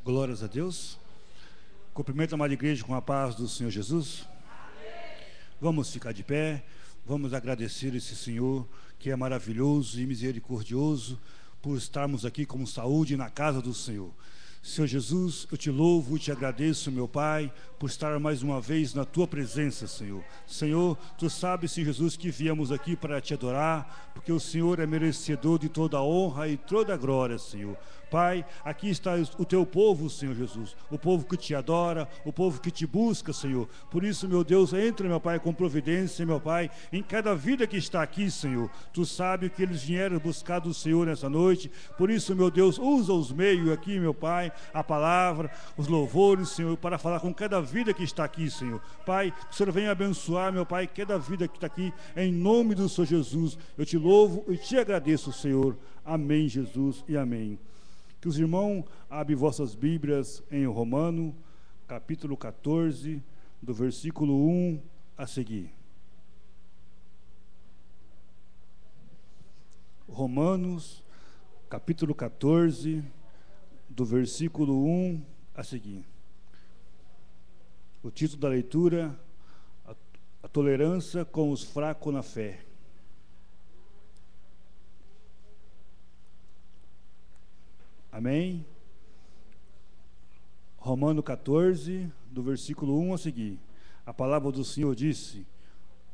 Glórias a Deus. Cumprimento a amada igreja com a paz do Senhor Jesus. Vamos ficar de pé, vamos agradecer esse Senhor que é maravilhoso e misericordioso por estarmos aqui com saúde na casa do Senhor. Senhor Jesus, eu te louvo e te agradeço, meu Pai, por estar mais uma vez na tua presença, Senhor. Senhor, tu sabes, Senhor Jesus, que viemos aqui para te adorar, porque o Senhor é merecedor de toda a honra e toda a glória, Senhor. Pai, aqui está o teu povo, Senhor Jesus, o povo que te adora, o povo que te busca, Senhor. Por isso, meu Deus, entra, meu Pai, com providência, meu Pai, em cada vida que está aqui, Senhor. Tu sabes que eles vieram buscar do Senhor nessa noite. Por isso, meu Deus, usa os meios aqui, meu Pai, a palavra, os louvores, Senhor, para falar com cada vida que está aqui, Senhor. Pai, que o Senhor venha abençoar, meu Pai, cada vida que está aqui, em nome do Senhor Jesus. Eu te louvo e te agradeço, Senhor. Amém, Jesus, e amém. Que os irmãos abrem vossas Bíblias em Romano, capítulo 14, do versículo 1 a seguir. Romanos, capítulo 14, do versículo 1 a seguir. O título da leitura: a tolerância com os fracos na fé. Amém? Romano 14, do versículo 1 a seguir. A palavra do Senhor disse: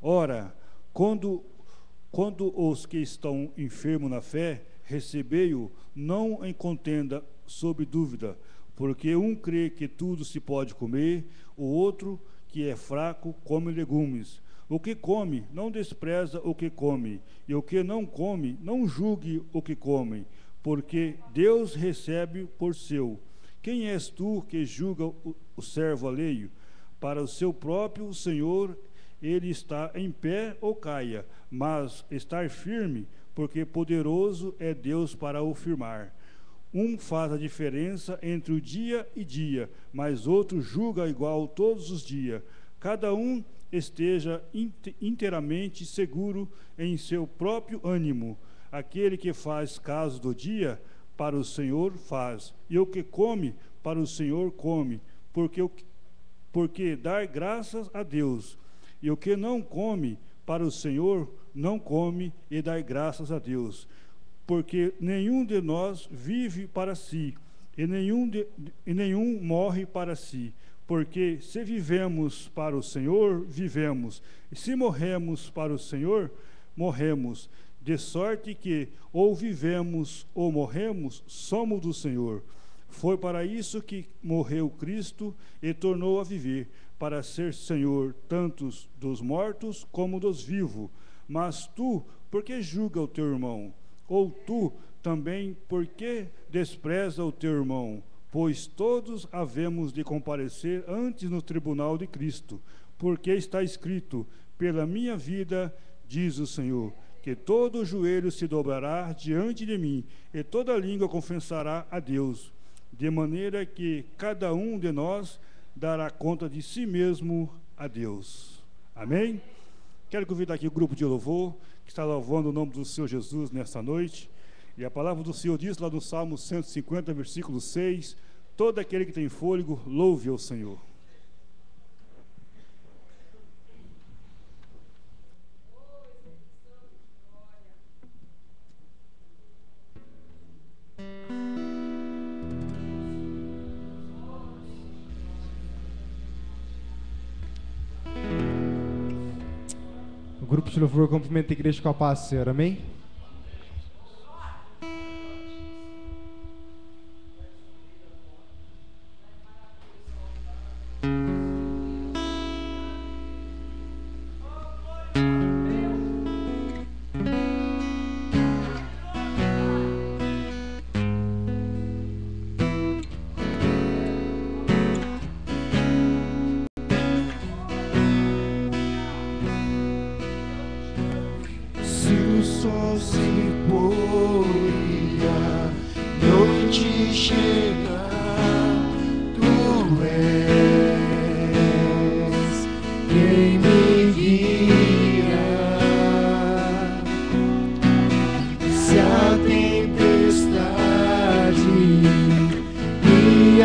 Ora, quando os que estão enfermos na fé, recebei-o, não em contenda sob dúvida, porque um crê que tudo se pode comer, o outro, que é fraco, come legumes. O que come, não despreza o que come, e o que não come, não julgue o que come, porque Deus recebe por seu. Quem és tu que julga o servo alheio? Para o seu próprio Senhor ele está em pé ou caia, mas estar firme, porque poderoso é Deus para o firmar. Um faz a diferença entre o dia e dia, mas outro julga igual todos os dias. Cada um esteja inteiramente seguro em seu próprio ânimo. Aquele que faz caso do dia, para o Senhor faz, e o que come, para o Senhor come, porque dar graças a Deus. E o que não come, para o Senhor não come, e dar graças a Deus. Porque nenhum de nós vive para si, e nenhum morre para si. Porque se vivemos para o Senhor, vivemos, e se morremos para o Senhor, morremos. De sorte que, ou vivemos ou morremos, somos do Senhor. Foi para isso que morreu Cristo e tornou a viver, para ser Senhor tanto dos mortos como dos vivos. Mas tu, por que julga o teu irmão? Ou tu também, por que despreza o teu irmão? Pois todos havemos de comparecer antes no tribunal de Cristo, porque está escrito: pela minha vida, diz o Senhor, que todo joelho se dobrará diante de mim, e toda língua confessará a Deus, de maneira que cada um de nós dará conta de si mesmo a Deus. Amém? Quero convidar aqui o grupo de louvor, que está louvando o nome do Senhor Jesus nesta noite. E a palavra do Senhor diz lá no Salmo 150, versículo 6, todo aquele que tem fôlego, louve ao Senhor. O grupo de louvor cumprimenta a igreja com a paz do Senhor, amém? Se a tempestade me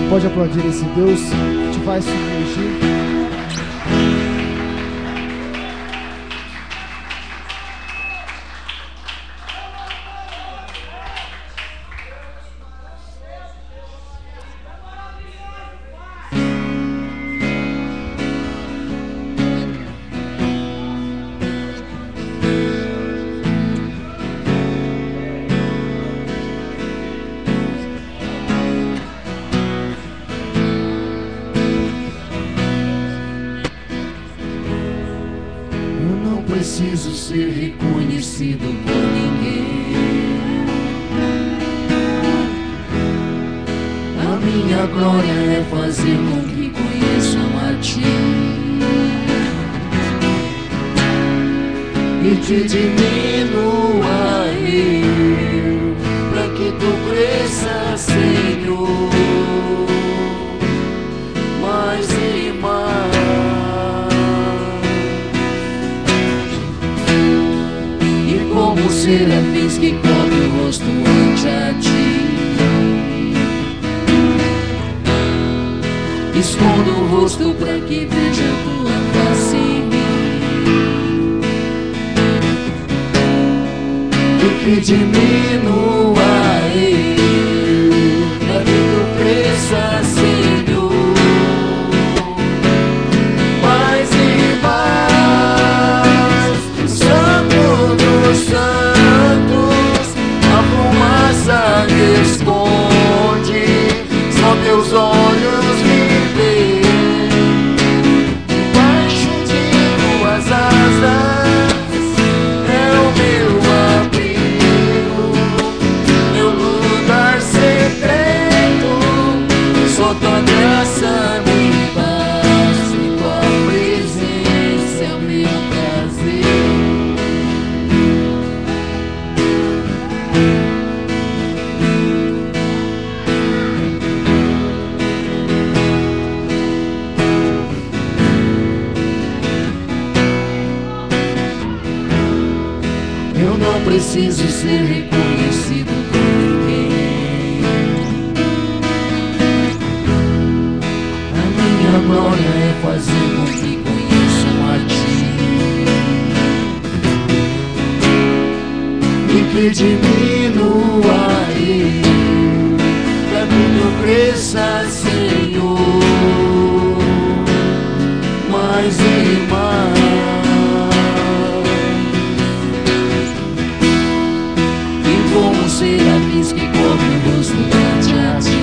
Pode aplaudir esse Deus que te faz submergir. Preciso ser reconhecido por ninguém. A minha glória é fazer com que conheçam a Ti e Te diminua eu, para que Tu cresça, Senhor, mais e mais. Como serafins que cobre o rosto ante a Ti, escondo o rosto para que veja a Tua face em mim, e que diminua eu, para que Tu cresça, Senhor, mais e mais. Santos, a fumaça que esconde, só Teus olhos me veem. Debaixo de Tuas asas é o meu abrigo, meu lugar secreto, só Tua graça me basta, e Tua presença é o meu prazer. Eu não preciso ser reconhecido por minha glória é fazer com que conheçam a Ti, e que diminua eu, pra que Tu cresça, Senhor, mais e mais. E como serafins que cobrem o rosto diante a Ti,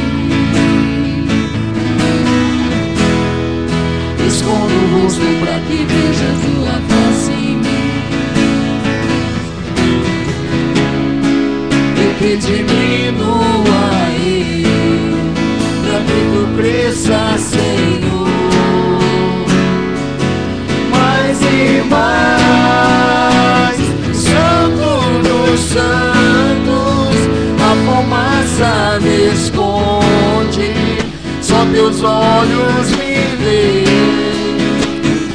escondo o rosto pra que veja Tua face em mim, e que diminua eu, pra que Tu cresça, Senhor, mais e mais. Santo dos santos, a fumaça me esconde, só Teus olhos me veem,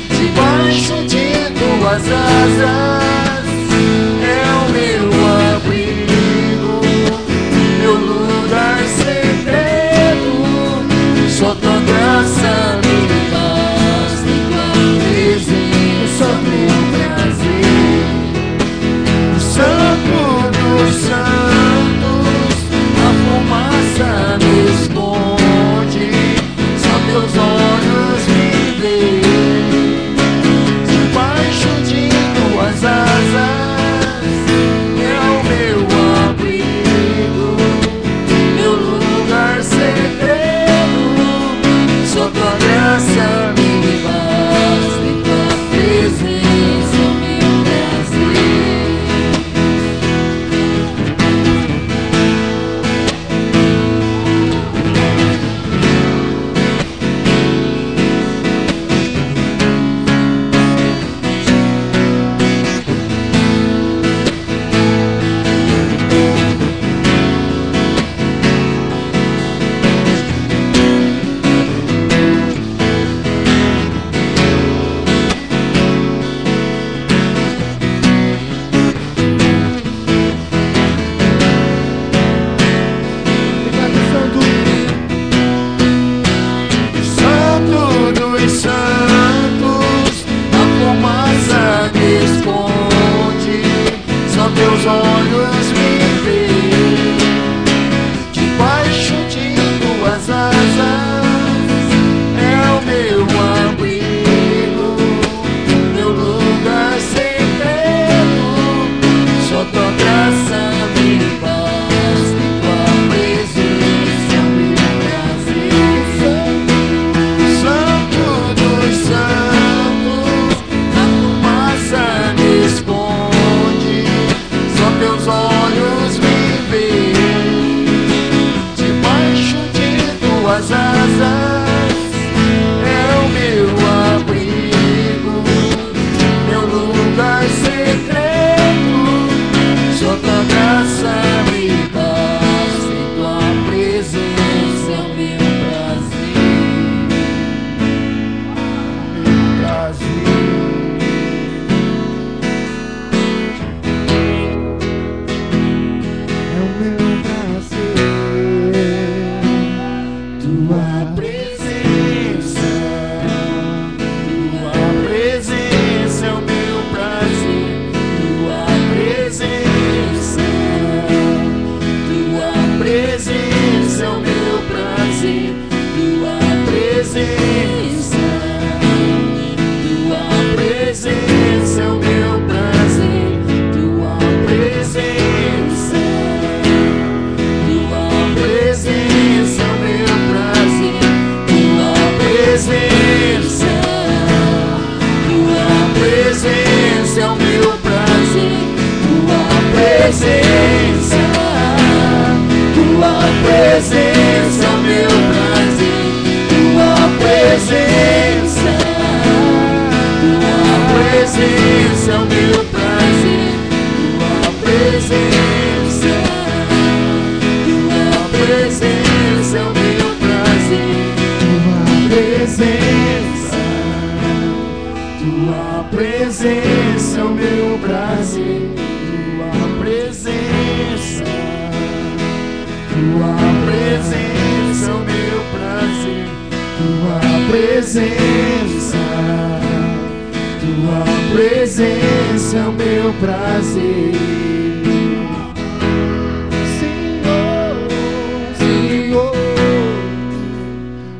debaixo de Tuas asas é o meu abrigo, meu lugar secreto, só Tua graça me basta, em Tua presença meu prazer. Santo dos santos, a fumaça me esconde, só Teus olhos me veem, debaixo de Tuas asas é o meu abrigo, meu lugar secreto, só Tua graça me basta, em Tua presença meu prazer. Santo dos santos, a fumaça me esconde, só Teus olhos me veem, debaixo de Tuas asas é o meu abrigo, meu lugar secreto, só Tua graça me basta, em Tua presença meu prazer. Santo dos santos, a fumaça me esconde, só Teus olhos me veem, debaixo de Tuas asas é o meu abrigo, meu lugar secreto, só Tua graça me basta, em Tua presença meu prazer. É o meu prazer. Tua presença, Tua presença é o meu prazer. Tua presença, Tua presença é o meu prazer. Tua presença, Tua presença é o meu prazer. Tua presença, Tua presença é o meu prazer. Tua presença, Tua presença é o meu prazer. Tua presença, Tua presença é o meu prazer. Tua presença, Tua presença é o meu prazer. Tua presença, Tua presença é o meu prazer. Tua presença, Tua presença é o meu prazer. Tua presença, Tua presença é o meu prazer. Tua presença é o meu prazer. Senhor, Senhor,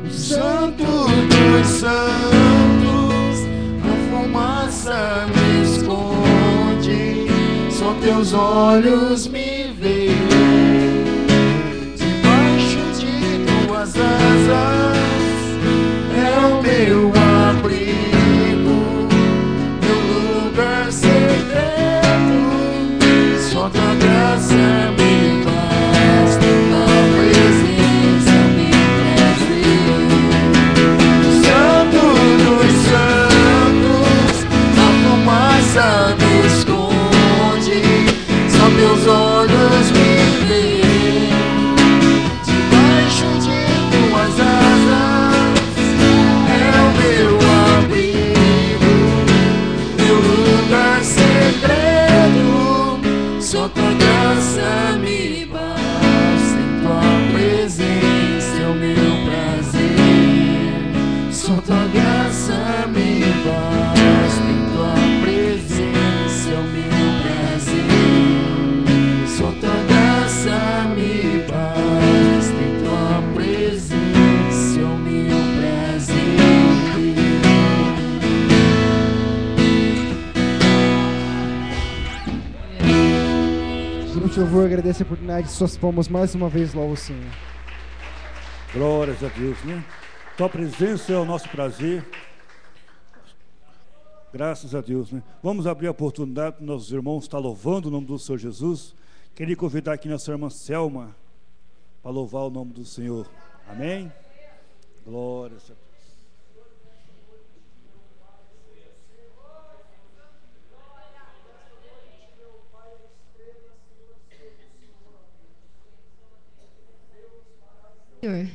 o Santo dos Santos, a fumaça me esconde, só teus olhos me veem. Debaixo de tuas asas é o meu abrigo, meu lugar secreto, só tua graça me basta, tua presença me prazer. Santo dos santos, a fumaça me esconde, só teus olhos me veem. Debaixo de tuas asas é o meu abrigo, meu lugar secreto, só tua graça me basta, em tua presença é o meu prazer. Só tua graça me basta, em tua presença é o meu prazer. Só tua graça me basta, em tua presença é o meu prazer. Grupo de louvor, agradeço a oportunidade de suas palmas mais uma vez, louvo o Senhor. Glórias a Deus, né? Tua presença é o nosso prazer. Graças a Deus, né? Vamos abrir a oportunidade para nossos irmãos estar louvando o nome do Senhor Jesus. Queria convidar aqui nossa irmã Selma para louvar o nome do Senhor. Amém? Glórias a Deus. Senhor.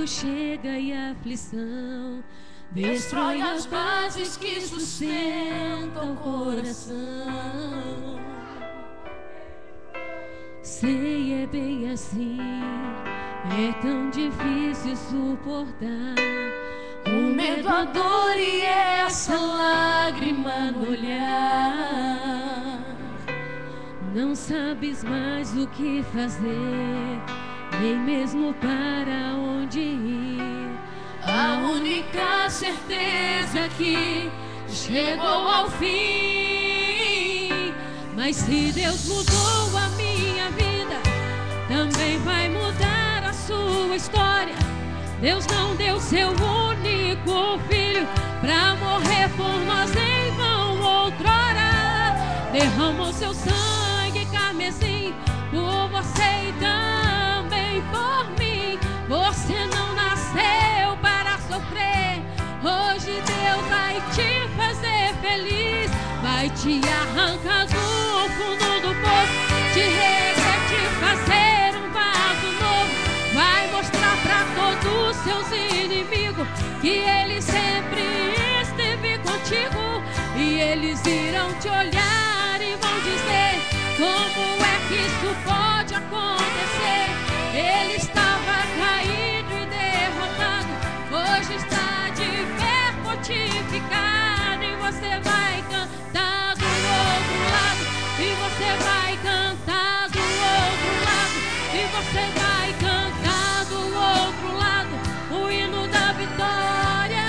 Chega e a aflição destrói as bases que sustentam o coração. Sei, é bem assim, é tão difícil suportar o medo, a dor e essa lágrima no olhar. Não sabes mais o que fazer, nem mesmo para onde ir. A única certeza que chegou ao fim. Mas se Deus mudou a minha vida, também vai mudar a sua história. Deus não deu seu único filho pra morrer por nós em vão outrora. Derramou seu sangue carmesim por você e também por mim. Você não nasceu para sofrer. Hoje Deus vai te fazer feliz. Vai te arrancar do fundo do poço, te reerguer, te fazer um vaso novo. Vai mostrar pra todos os seus inimigos que Ele sempre esteve contigo. E eles irão te olhar e vão dizer: como é que isso pode acontecer? Ele estava caído e derrotado, hoje está de pé fortificado. E você vai cantar do outro lado, e você vai cantar do outro lado, e você vai cantar do outro lado o hino da vitória.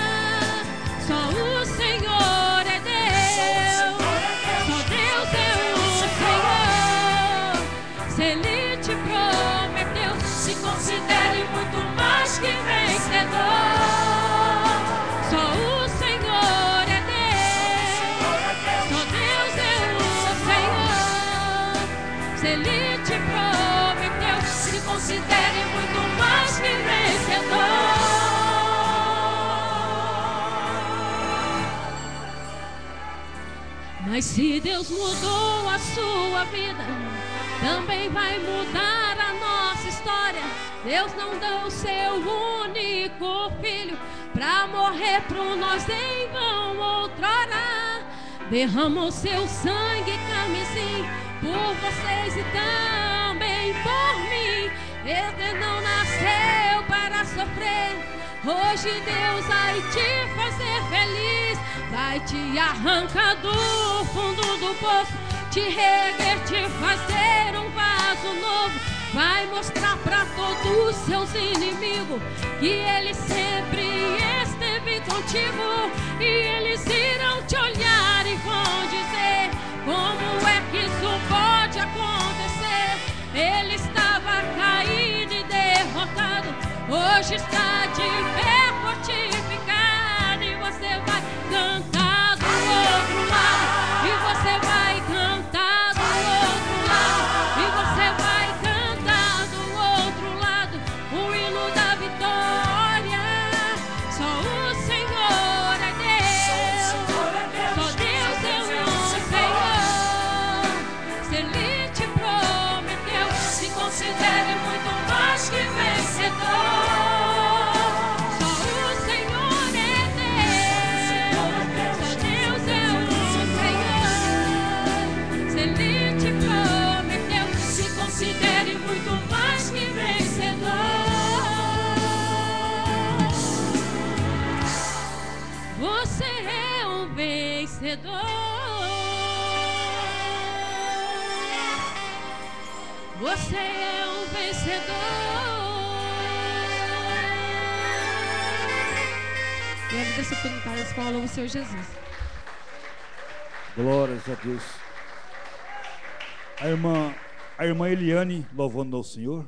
Só o Senhor é Deus, só Deus é o Senhor. Se Ele te prometeu, se considere muito mais que vencer. Se Ele te prometeu, se considere muito mais que vencedor. Mas se Deus mudou a sua vida, também vai mudar a nossa história. Deus não deu o seu único filho pra morrer por nós em vão outrora. Derramou seu sangue carmesim por vocês e também por mim. Ele não nasceu para sofrer. Hoje Deus vai te fazer feliz. Vai te arrancar do fundo do poço, te reguer, te fazer um vaso novo. Vai mostrar para todos os seus inimigos que Ele sempre esteve contigo. E eles irão te olhar e vão dizer: como é que isso pode acontecer? Ele estava caído e derrotado, hoje está de pé fortificado. E você vai cantar do outro lado, e você vai cantar do outro lado, e você vai cantar do outro lado o hino da vitória. Só o Senhor é Deus, só Deus é o Senhor. Se Ele te prometeu, se considere muito mais que vencedor. Considere muito mais que vencedor. Você é um vencedor. Você é um vencedor. E a vida suplementar da escola, o Senhor Jesus. Glórias a Deus. A irmã Eliane louvando ao Senhor.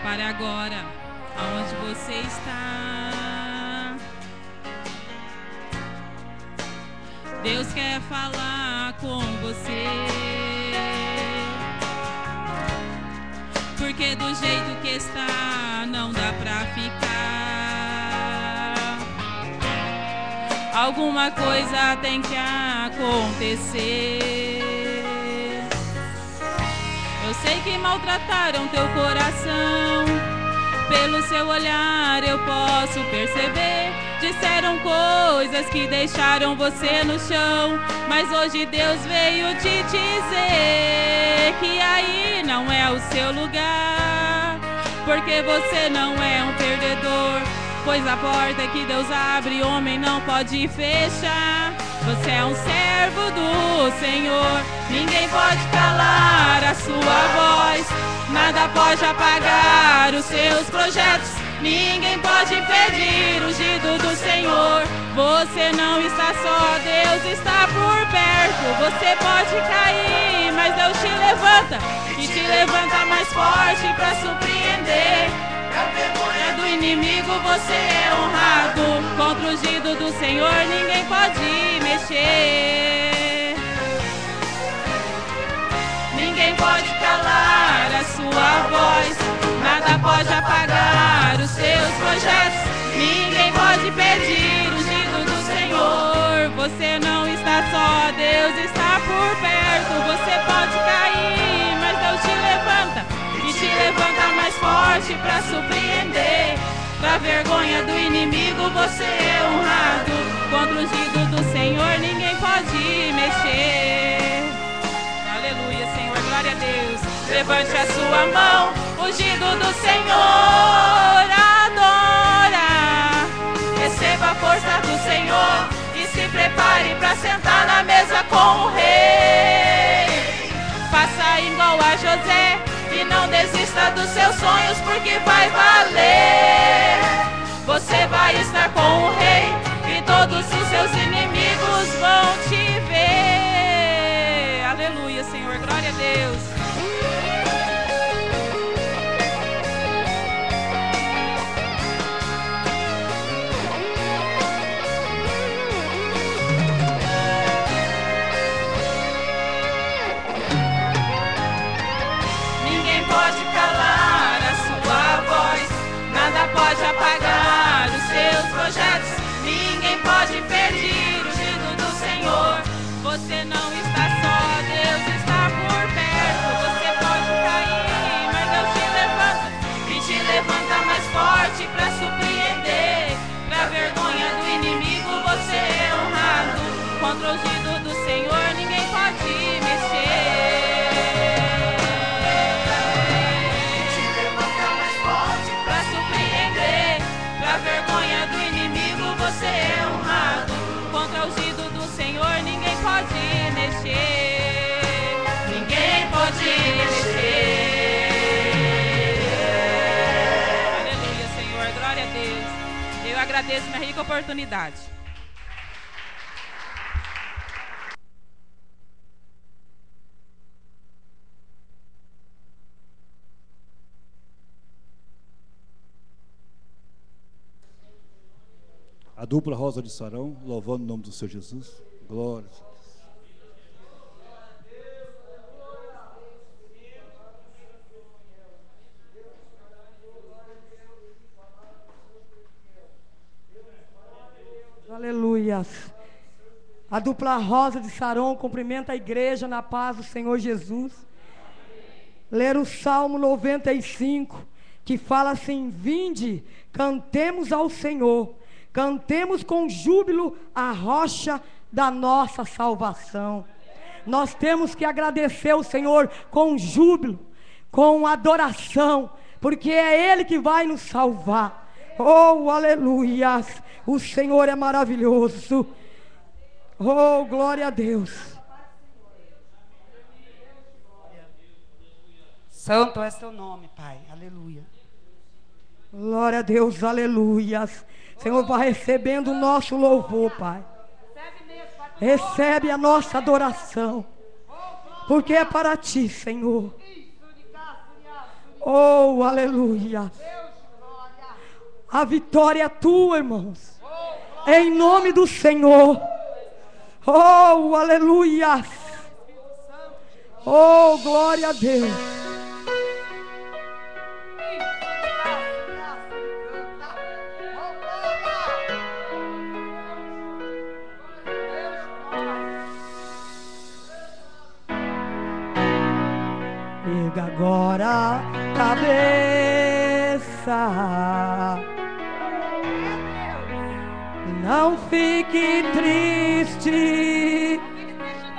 Pare agora, aonde você está. Deus quer falar com você, porque do jeito que está não dá pra ficar. Alguma coisa tem que acontecer. Eu sei que maltrataram teu coração, pelo seu olhar eu posso perceber. Disseram coisas que deixaram você no chão, mas hoje Deus veio te dizer que aí não é o seu lugar, porque você não é um perdedor, pois a porta que Deus abre, homem não pode fechar. Você é um servo do Senhor, ninguém pode calar a sua voz, nada pode apagar os seus projetos, ninguém pode impedir o ungido do Senhor. Você não está só, Deus está por perto. Você pode cair, mas Deus te levanta, e te levanta mais forte para surpreender. A vergonha do inimigo você é honrado, contra o ungido do Senhor ninguém pode mexer. Ninguém pode calar a sua voz, nada pode apagar o seu Ninguém pode pedir o ungido do Senhor. Você não está só, Deus está por perto. Você pode cair, mas Deus te levanta. E te levanta mais forte para surpreender. Pra vergonha do inimigo você é honrado. Contra o ungido do Senhor ninguém pode mexer. Aleluia, Senhor, glória a Deus. Levante a sua mão, ungido do Senhor, adora. Receba a força do Senhor e se prepare para sentar na mesa com o rei. Faça igual a José e não desista dos seus sonhos, porque vai valer. Você vai estar com o rei e todos os seus inimigos vão te ver. Aleluia, Senhor, glória a Deus. Pode apagar os seus projetos. Ninguém pode impedir o ungido do Senhor. Você não está só, Deus está por perto. Você pode cair, mas Deus te levanta. E te levanta mais forte para surpreender. Pra vergonha do inimigo você é honrado. Contra o ungido do Senhor ninguém pode mexer. Vergonha do inimigo você é honrado. Contra o ungido do Senhor ninguém pode mexer. Ninguém pode mexer. Aleluia, Senhor, glória a Deus. Eu agradeço minha rica oportunidade. A dupla Rosa de Sarão, louvando o nome do Senhor Jesus. Glória. Aleluia. A dupla Rosa de Sarão cumprimenta a igreja na paz do Senhor Jesus. Ler o Salmo 95, que fala assim: vinde, cantemos ao Senhor. Cantemos com júbilo a rocha da nossa salvação. Nós temos que agradecer ao Senhor com júbilo, com adoração, porque é Ele que vai nos salvar. Oh, aleluia! O Senhor é maravilhoso. Oh, glória a Deus. Santo é seu nome, Pai. Aleluia. Glória a Deus, aleluia. Senhor, vai recebendo o nosso louvor, Pai. Recebe a nossa adoração, porque é para Ti, Senhor. Oh, aleluia. A vitória é Tua, irmãos. Em nome do Senhor. Oh, aleluia. Oh, glória a Deus. Agora a cabeça, não fique triste,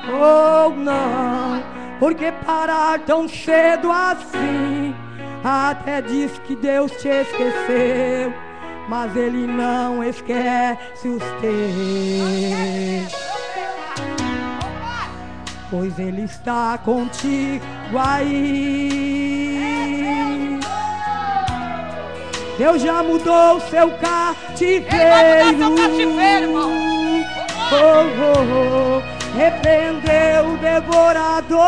oh não, porque parar tão cedo assim, até diz que Deus te esqueceu, mas Ele não esquece os teus. Pois Ele está contigo aí. Deus já mudou seu cativeiro. Repreendeu o devorador.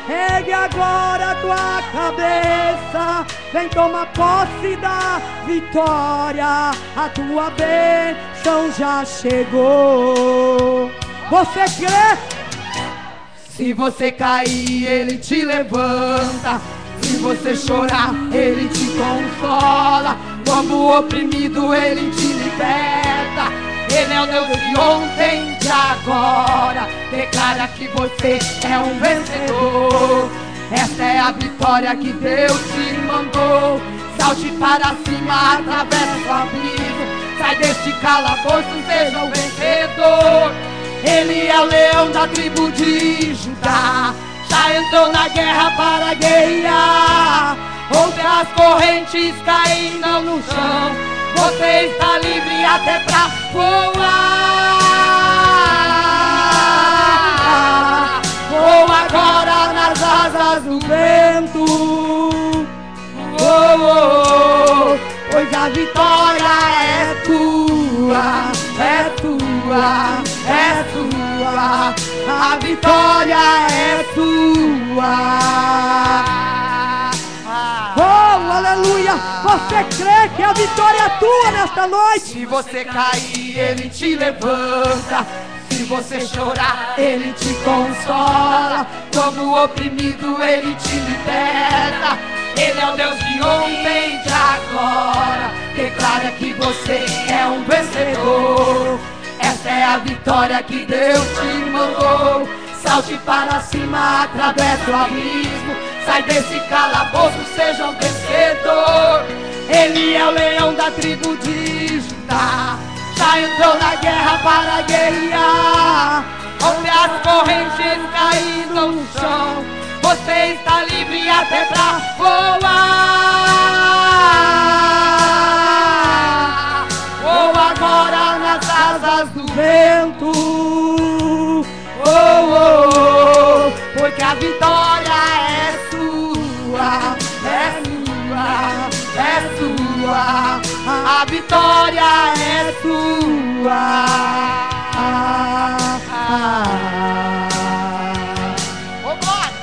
Ergue agora a tua cabeça. Vem tomar posse da vitória. A tua bênção já chegou. Você crê? Se você cair, Ele te levanta. Se você chorar, Ele te consola. Como o oprimido Ele te liberta. Ele é o Deus de ontem, de agora. Declara que você é um vencedor. Esta é a vitória que Deus te mandou. Salte para cima, atravessa o abismo. Sai deste calabouço, seja um vencedor. Ele é o leão da tribo de Judá. Já entrou na guerra para guerrear. Ouve as correntes caindo no chão. Você está livre até pra voar. Voa agora nas asas do vento. Oh, oh, oh, pois a vitória é tua, é tua, é tua. A vitória é tua. Oh, aleluia! Você crê que a vitória é tua nesta noite? Se você cair, Ele te levanta. Se você chorar, Ele te consola. Como o oprimido, Ele te liberta. Ele é o Deus de ontem, de agora. Declara que você é um vencedor. Essa é a vitória que Deus te mandou. Salte para cima, atravessa o abismo. Sai desse calabouço, seja um vencedor. Ele é o leão da tribo de Judá. Já entrou na guerra para guerrear. Ouve as correntes caindo no chão. Você está livre até pra voar. Voa agora nas asas do vento. Oh, oh, oh, porque a vitória é sua, é sua, é sua. A vitória é sua. Oh, glória!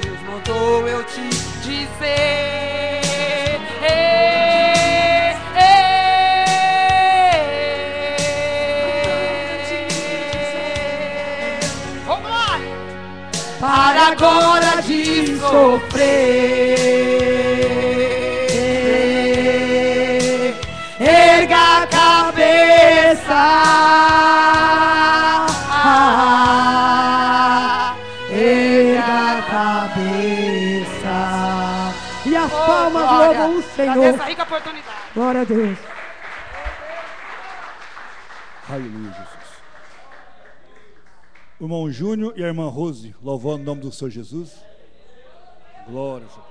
Deus mandou eu te dizer. Oh, glória! Para agora de sofrer, erga a cabeça. E as palmas louvam o Senhor. Essa rica oportunidade. Glória a Deus. Aleluia, Jesus. O irmão Júnior e a irmã Rose, louvando o nome do Senhor Jesus. Glória a Deus.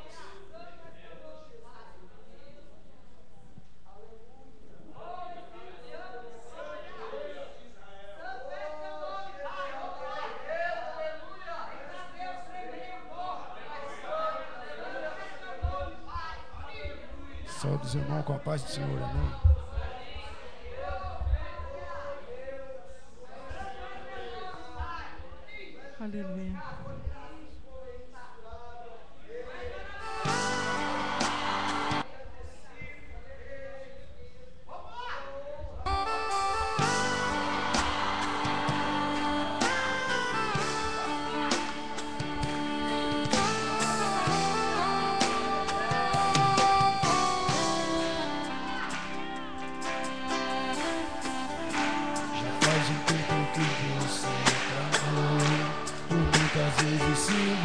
Saúde os irmãos com a paz do Senhor, amém. Aleluia.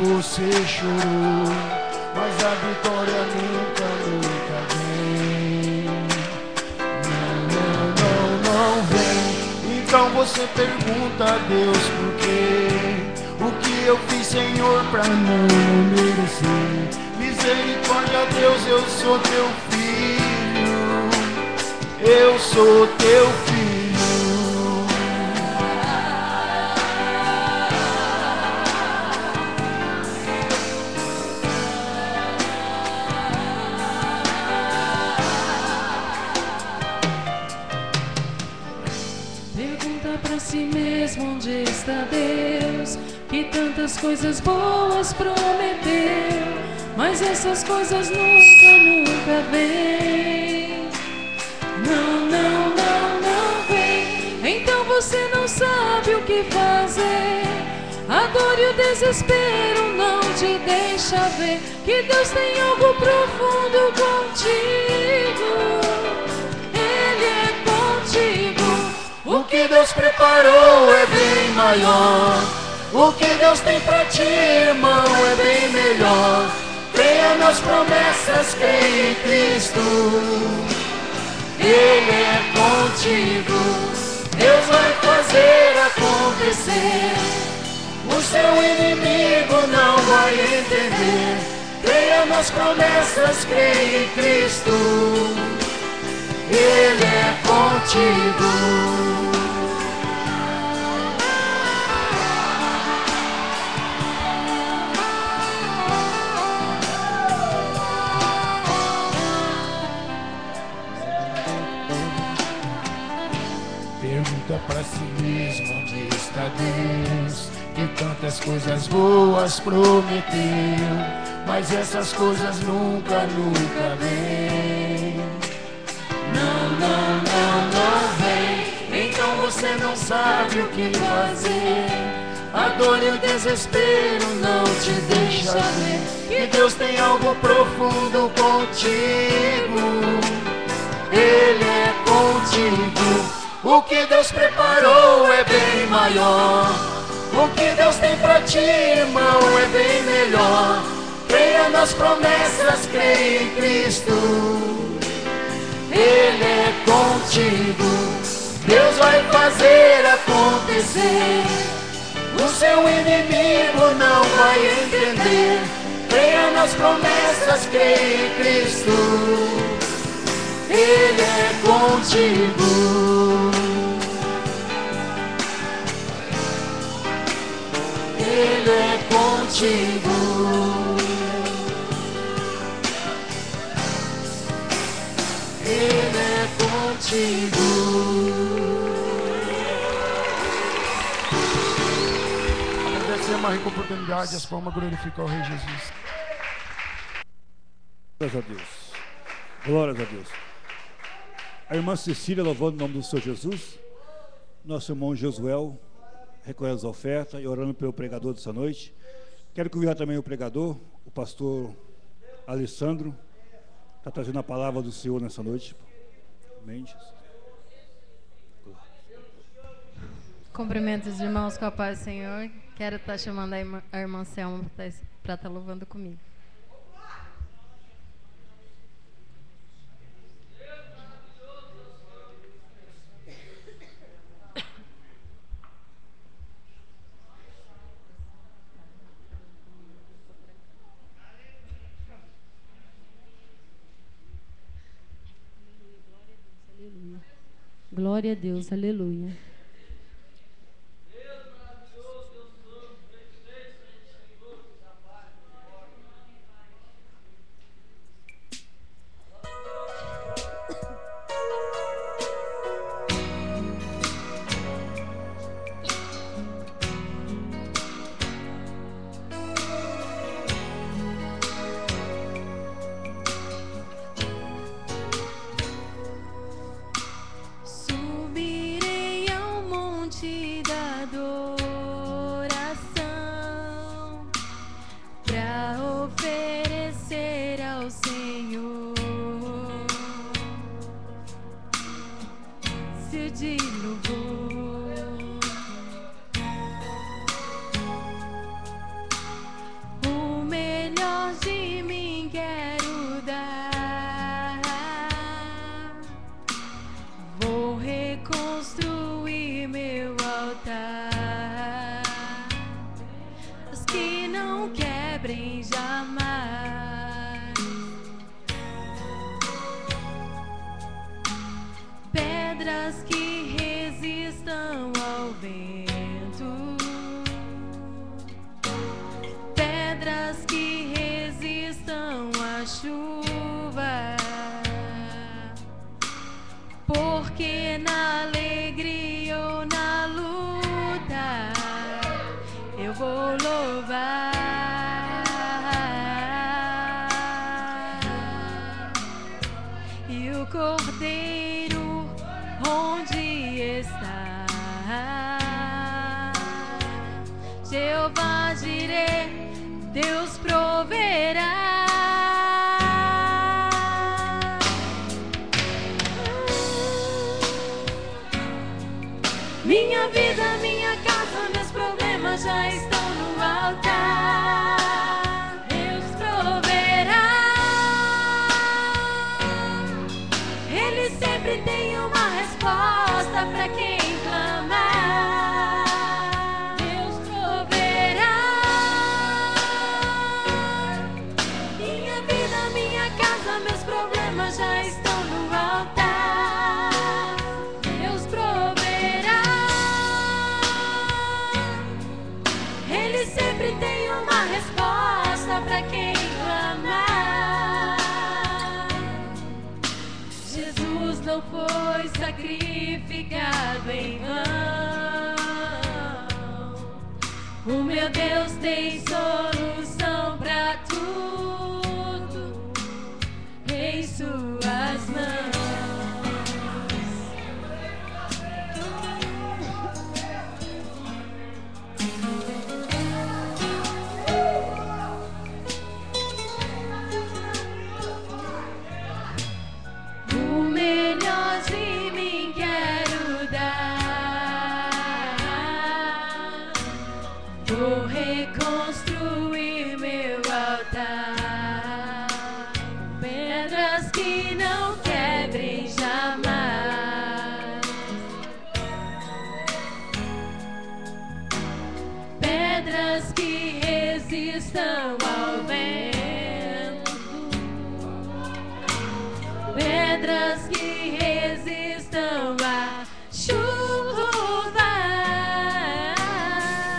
Você chorou, mas a vitória nunca vem. Não vem. Então você pergunta a Deus por quê? O que eu fiz, Senhor, pra não merecer? Misericórdia, Deus, eu sou teu filho. Eu sou teu filho. Si mesmo onde está Deus, que tantas coisas boas prometeu, mas essas coisas nunca vêm. Não vem. Então você não sabe o que fazer. A dor e o desespero não te deixa ver que Deus tem algo profundo contigo. preparou é bem maior. O que Deus tem pra ti, irmão, é bem melhor. Creia nas promessas, creia em Cristo. Ele é contigo. Deus vai fazer acontecer. O seu inimigo não vai entender. Creia nas promessas, creia em Cristo. Ele é contigo. Pergunta pra si mesmo onde está Deus, que tantas coisas boas prometeu, mas essas coisas nunca vêm. Não vem. Então você não sabe o que fazer. A dor e o desespero não te deixam ver que Deus tem algo profundo contigo. Ele é contigo. O que Deus preparou é bem maior. O que Deus tem pra ti, irmão, é bem melhor. Creia nas promessas, creia em Cristo. Ele é contigo. Deus vai fazer acontecer. O seu inimigo não vai entender. Creia nas promessas, creia em Cristo. Ele é contigo. Ele é contigo. Ele é contigo. Agradecer uma rica oportunidade, as palmas glorificam ao Rei Jesus. Glórias a Deus. Glórias a Deus. A irmã Cecília louvando o nome do Senhor Jesus. Nosso irmão Josuel recolhendo as ofertas e orando pelo pregador dessa noite. Quero convidar também o pregador, o pastor Alessandro, está trazendo a palavra do Senhor nessa noite. Amém, Jesus. Cumprimento os irmãos com a paz do Senhor. Quero estar chamando a irmã Selma para estar louvando comigo. Glória a Deus, aleluia. Minha vida, minha casa, meus problemas já estão no altar. Deus proverá. Ele sempre tem uma resposta para quem clamar. Deus proverá. Minha vida, minha casa, meus problemas já estão no altar. Deus proverá. Ele sempre tem uma resposta para quem clamar. Jesus não foi sacrificado em vão. O meu Deus tem solução para tudo em suas mãos. O melhor de mim quero dar. Vou reconstruir meu altar. Pedras que não quebrem jamais. Pedras que resistam ao vento. Pedras que resistam à chuva.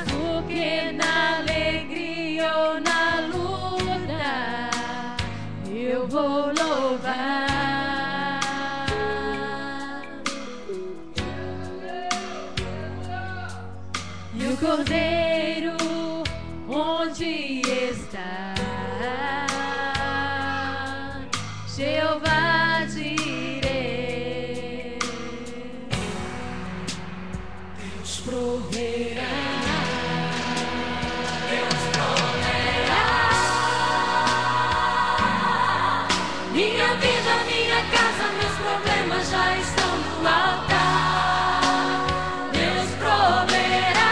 Porque na alegria ou na luta eu vou louvar. E o Cordeiro onde está? Jeová Jireh. Deus proverá. Deus proverá. Minha vida, minha casa, meus problemas já estão no altar. Deus proverá.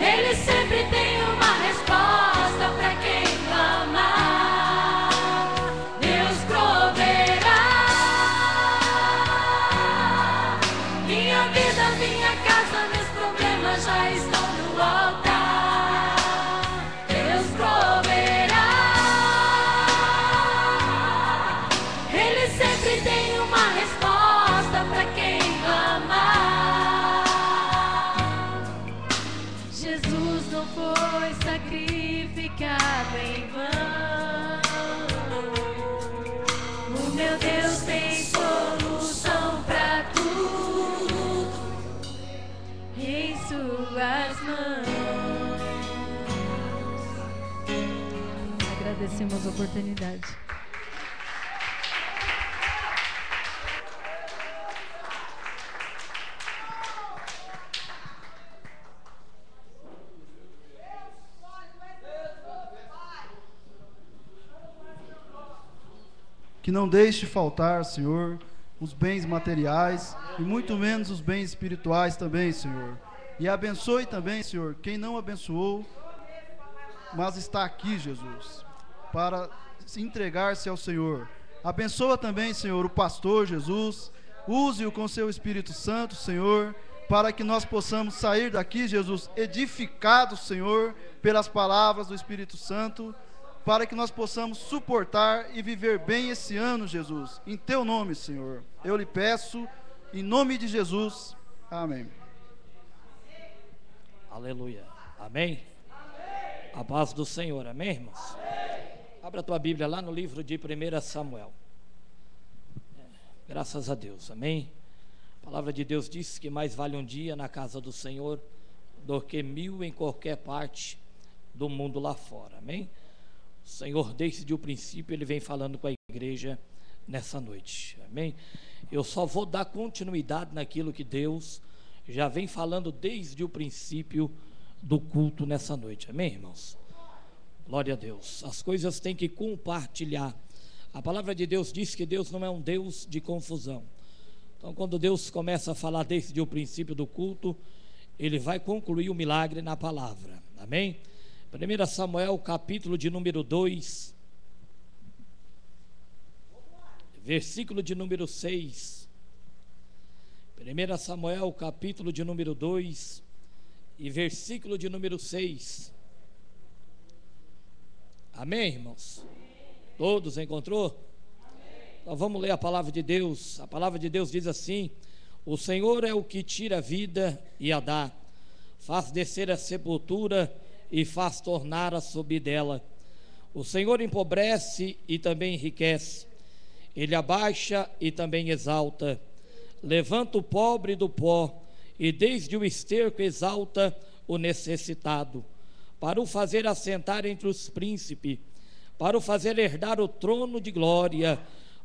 Ele sempre tem uma resposta para quem clamar. Deus proverá. Minha vida, minha casa, meus problemas já estão no altar. Deus proverá. Ele sempre tem uma resposta para quem clamar. Jesus não foi sacrificado em vão. O meu Deus tem solução para tudo em suas mãos. Agradecemos a oportunidade. Que não deixe faltar, Senhor, os bens materiais e muito menos os bens espirituais também, Senhor. E abençoe também, Senhor, quem não abençoou, mas está aqui, Jesus, para se entregar-se ao Senhor. Abençoa também, Senhor, o pastor Jesus. Use-o com seu Espírito Santo, Senhor, para que nós possamos sair daqui, Jesus, edificados, Senhor, pelas palavras do Espírito Santo, para que nós possamos suportar e viver bem esse ano, Jesus. Em teu nome, Senhor, eu lhe peço, em nome de Jesus. Amém. Aleluia. Amém? A paz do Senhor. Amém, irmãos? Abra a tua Bíblia lá no livro de 1 Samuel. Graças a Deus. Amém? A palavra de Deus diz que mais vale um dia na casa do Senhor do que 1000 em qualquer parte do mundo lá fora. Amém? O Senhor, desde o princípio, Ele vem falando com a igreja nessa noite. Amém? Eu só vou dar continuidade naquilo que Deus já vem falando desde o princípio do culto nessa noite. Amém, irmãos? Glória a Deus. As coisas têm que compartilhar. A palavra de Deus diz que Deus não é um Deus de confusão. Então, quando Deus começa a falar desde o princípio do culto, Ele vai concluir o milagre na palavra. Amém? 1 Samuel, capítulo de número 2, versículo de número 6. 1 Samuel, capítulo de número 2 e versículo de número 6. Amém, irmãos? Todos encontrou? Então vamos ler a palavra de Deus. A palavra de Deus diz assim: o Senhor é o que tira a vida e a dá, faz descer a sepultura e faz tornar a subir dela. O Senhor empobrece e também enriquece, Ele abaixa e também exalta, levanta o pobre do pó e desde o esterco exalta o necessitado, para o fazer assentar entre os príncipes, para o fazer herdar o trono de glória,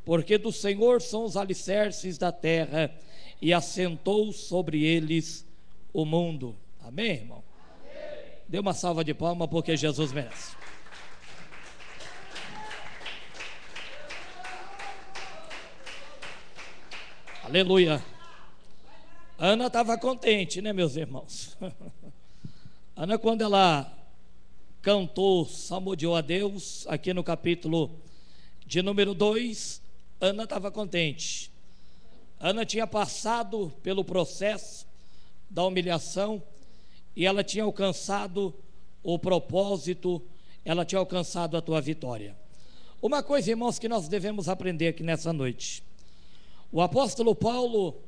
porque do Senhor são os alicerces da terra e assentou sobre eles o mundo. Amém, irmão? Amém. Dê uma salva de palmas porque Jesus merece. Aleluia. Ana estava contente, né, meus irmãos? Ana, quando ela cantou, salmodiou a Deus, aqui no capítulo de número 2, Ana estava contente. Ana tinha passado pelo processo da humilhação e ela tinha alcançado o propósito, ela tinha alcançado a tua vitória. Uma coisa, irmãos, que nós devemos aprender aqui nessa noite: o apóstolo Paulo,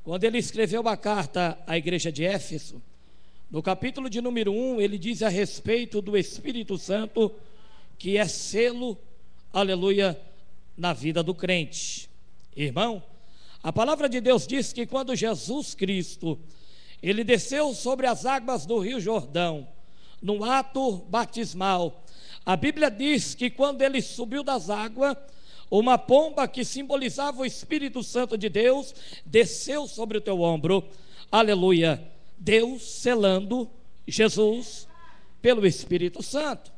quando ele escreveu uma carta à igreja de Éfeso, no capítulo de número 1, ele diz a respeito do Espírito Santo, que é selo, aleluia, na vida do crente. Irmão, a palavra de Deus diz que quando Jesus Cristo, Ele desceu sobre as águas do Rio Jordão, no ato batismal, a Bíblia diz que quando Ele subiu das águas, uma pomba que simbolizava o Espírito Santo de Deus, desceu sobre o teu ombro, aleluia, Deus selando Jesus pelo Espírito Santo.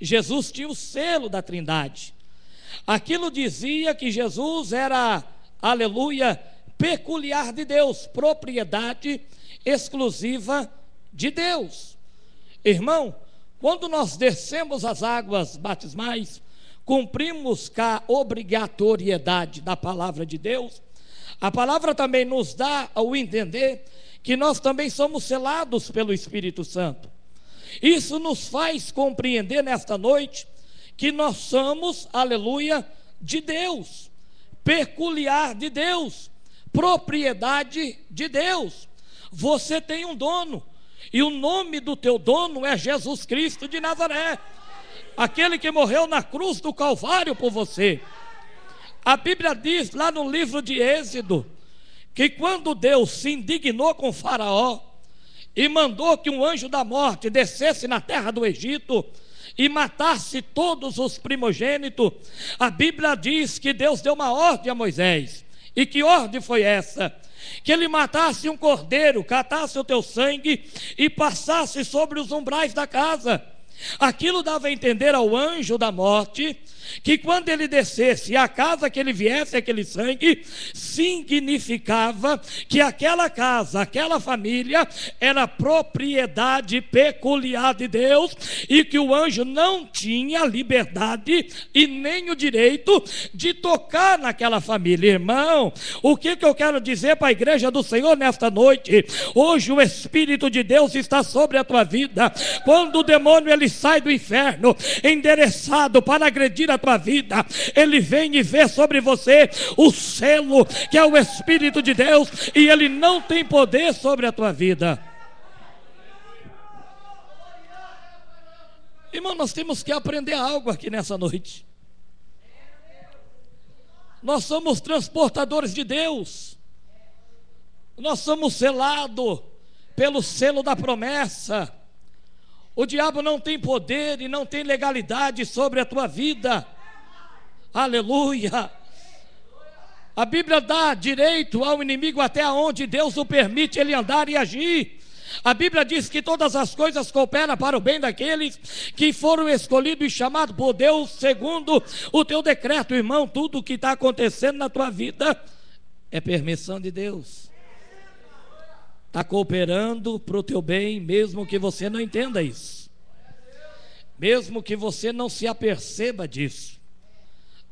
Jesus tinha o selo da Trindade. Aquilo dizia que Jesus era, aleluia, peculiar de Deus, propriedade exclusiva de Deus. Irmão, quando nós descemos as águas batismais, cumprimos com a obrigatoriedade da palavra de Deus. A palavra também nos dá ao entender que nós também somos selados pelo Espírito Santo. Isso nos faz compreender nesta noite que nós somos, aleluia, de Deus, peculiar de Deus, propriedade de Deus. Você tem um dono, e o nome do teu dono é Jesus Cristo de Nazaré, aquele que morreu na cruz do Calvário por você. A Bíblia diz lá no livro de Êxodo, que quando Deus se indignou com Faraó, e mandou que um anjo da morte descesse na terra do Egito, e matasse todos os primogênitos, a Bíblia diz que Deus deu uma ordem a Moisés. E que ordem foi essa? Que ele matasse um cordeiro, catasse o teu sangue e passasse sobre os umbrais da casa. Aquilo dava a entender ao anjo da morte que quando ele descesse e a casa que ele viesse aquele sangue, significava que aquela casa, aquela família era propriedade peculiar de Deus, e que o anjo não tinha liberdade e nem o direito de tocar naquela família. Irmão, o que eu quero dizer para a igreja do Senhor nesta noite? Hoje o Espírito de Deus está sobre a tua vida. Quando o demônio ele sai do inferno endereçado para agredir a tua vida, ele vem e vê sobre você o selo que é o Espírito de Deus, e ele não tem poder sobre a tua vida. Irmão, nós temos que aprender algo aqui nessa noite. Nós somos transportadores de Deus, nós somos selados pelo selo da promessa. O diabo não tem poder e não tem legalidade sobre a tua vida. Aleluia. A Bíblia dá direito ao inimigo até onde Deus o permite ele andar e agir. A Bíblia diz que todas as coisas cooperam para o bem daqueles que foram escolhidos e chamados por Deus segundo o teu decreto. Irmão, tudo que está acontecendo na tua vida É permissão de Deus. Está cooperando para o teu bem, mesmo que você não entenda isso. Mesmo que você não se aperceba disso.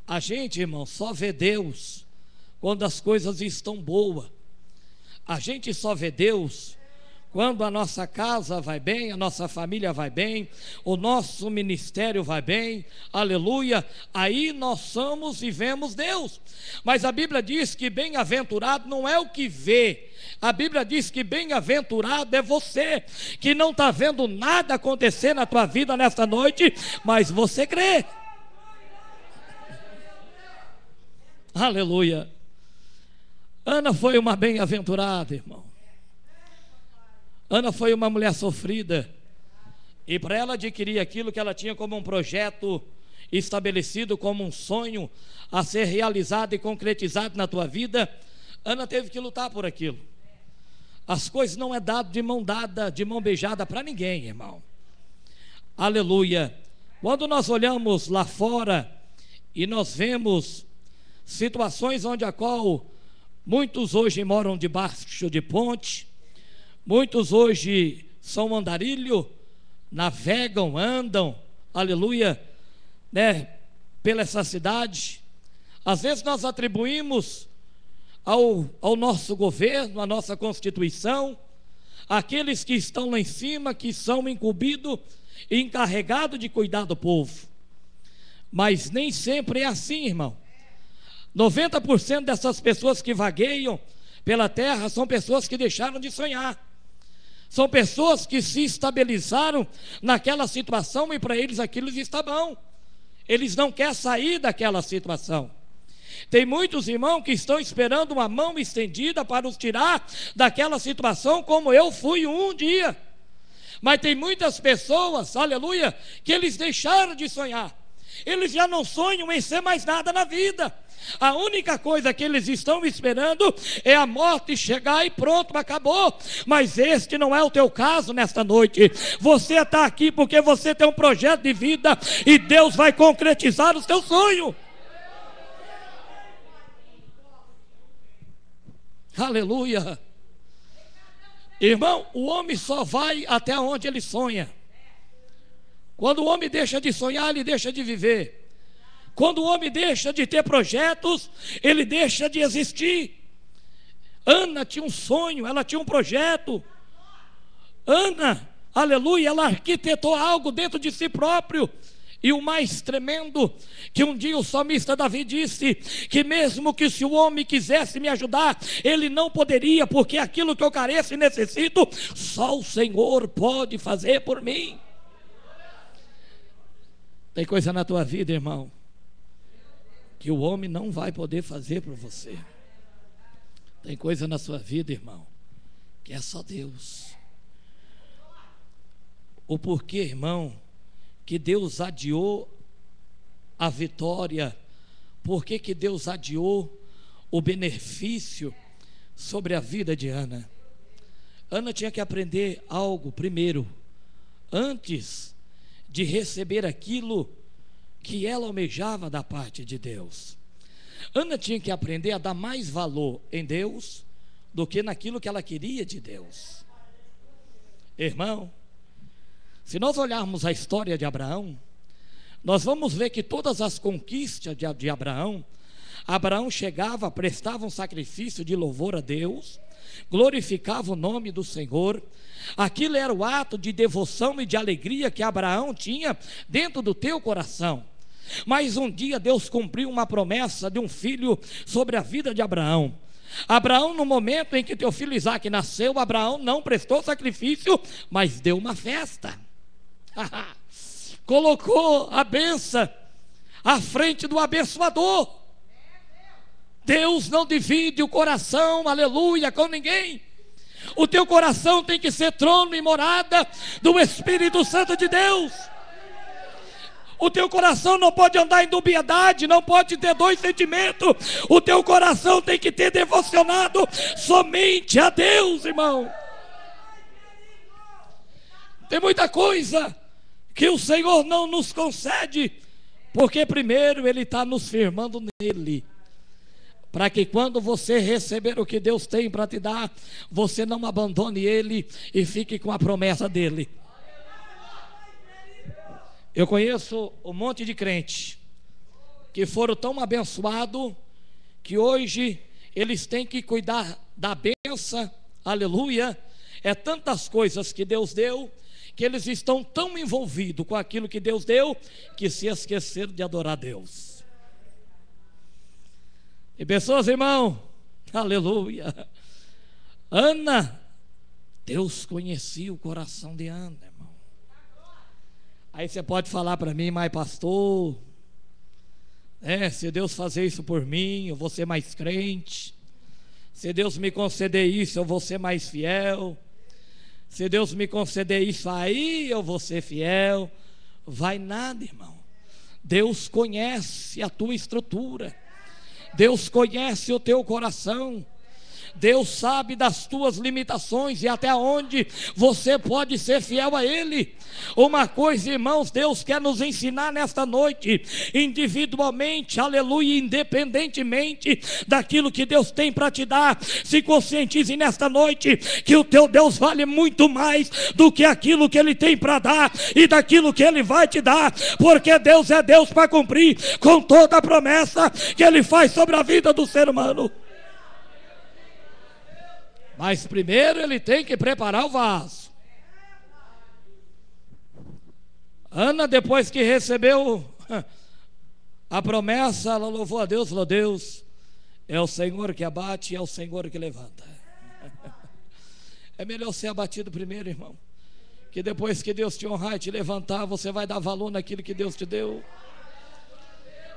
A gente, irmão, só vê Deus quando as coisas estão boas. A gente só vê Deus quando a nossa casa vai bem, a nossa família vai bem, o nosso ministério vai bem, aleluia, aí nós somos e vemos Deus. Mas a Bíblia diz que bem-aventurado não é o que vê, a Bíblia diz que bem-aventurado é você, que não está vendo nada acontecer na tua vida nesta noite, mas você crê. Aleluia. Ana foi uma bem-aventurada, irmão. Ana foi uma mulher sofrida, e para ela adquirir aquilo que ela tinha como um projeto estabelecido, como um sonho a ser realizado e concretizado na tua vida, Ana teve que lutar por aquilo. As coisas não é dado de mão dada, de mão beijada para ninguém, irmão. Aleluia. Quando nós olhamos lá fora e nós vemos situações onde a qual muitos hoje moram debaixo de ponte, muitos hoje são andarilho, navegam, andam, aleluia, né, pela essa cidade. Às vezes nós atribuímos ao nosso governo, à nossa Constituição, aqueles que estão lá em cima, que são incumbidos e encarregados de cuidar do povo. Mas nem sempre é assim, irmão. 90% dessas pessoas que vagueiam pela terra são pessoas que deixaram de sonhar. São pessoas que se estabilizaram naquela situação e para eles aquilo está bom. Eles não querem sair daquela situação. Tem muitos irmãos que estão esperando uma mão estendida para os tirar daquela situação, como eu fui um dia. Mas tem muitas pessoas, aleluia, que eles deixaram de sonhar. Eles já não sonham em ser mais nada na vida. A única coisa que eles estão esperando é a morte chegar e pronto, acabou. Mas este não é o teu caso nesta noite. Você está aqui porque você tem um projeto de vida e Deus vai concretizar os teus sonhos. Aleluia. Irmão, o homem só vai até onde ele sonha. Quando o homem deixa de sonhar, ele deixa de viver. Quando o homem deixa de ter projetos, ele deixa de existir. Ana tinha um sonho, ela tinha um projeto. Ana, aleluia, ela arquitetou algo dentro de si próprio. E o mais tremendo, que um dia o salmista Davi disse, que mesmo que se o homem quisesse me ajudar, ele não poderia, porque aquilo que eu careço e necessito, só o Senhor pode fazer por mim. Tem coisa na tua vida, irmão, que o homem não vai poder fazer por você. Tem coisa na sua vida, irmão, que é só Deus. O porquê, irmão, que Deus adiou a vitória? Por que Deus adiou o benefício sobre a vida de Ana? Ana tinha que aprender algo primeiro, antes de receber aquilo que ela almejava da parte de Deus. Ana tinha que aprender a dar mais valor em Deus do que naquilo que ela queria de Deus. Irmão, se nós olharmos a história de Abraão, nós vamos ver que todas as conquistas de Abraão, Abraão chegava, prestava um sacrifício de louvor a Deus, glorificava o nome do Senhor. Aquilo era o ato de devoção e de alegria que Abraão tinha dentro do teu coração. Mas um dia Deus cumpriu uma promessa de um filho sobre a vida de Abraão. Abraão, no momento em que teu filho Isaque nasceu, Abraão não prestou sacrifício, mas deu uma festa. Colocou a bênção à frente do abençoador. Deus não divide o coração, aleluia, com ninguém. O teu coração tem que ser trono e morada do Espírito Santo de Deus. O teu coração não pode andar em dubiedade, não pode ter dois sentimentos. O teu coração tem que ter devocionado somente a Deus, irmão. Tem muita coisa que o Senhor não nos concede, porque primeiro Ele está nos firmando nele. para que quando você receber o que Deus tem para te dar, você não abandone Ele e fique com a promessa dEle. Eu conheço um monte de crente que foram tão abençoados que hoje eles têm que cuidar da bênção, aleluia. É tantas coisas que Deus deu, que eles estão tão envolvidos com aquilo que Deus deu, que se esqueceram de adorar Deus. E pessoas, irmão, aleluia, Ana, Deus conhecia o coração de Ana, irmão. Aí você pode falar para mim, mas pastor, se Deus fazer isso por mim, eu vou ser mais crente. Se Deus me conceder isso, eu vou ser mais fiel. Se Deus me conceder isso aí, eu vou ser fiel. Vai nada, irmão. Deus conhece a tua estrutura. Deus conhece o teu coração. Deus sabe das tuas limitações e até onde você pode ser fiel a Ele. Uma coisa, irmãos, Deus quer nos ensinar nesta noite, individualmente, aleluia, independentemente daquilo que Deus tem para te dar. Se conscientize nesta noite que o teu Deus vale muito mais do que aquilo que Ele tem para dar e daquilo que Ele vai te dar, porque Deus é Deus para cumprir com toda a promessa que Ele faz sobre a vida do ser humano. Mas primeiro Ele tem que preparar o vaso. Ana, depois que recebeu a promessa, ela louvou a Deus, falou: Deus, é o Senhor que abate, é o Senhor que levanta. É melhor ser abatido primeiro, irmão, que depois que Deus te honrar e te levantar, você vai dar valor naquilo que Deus te deu.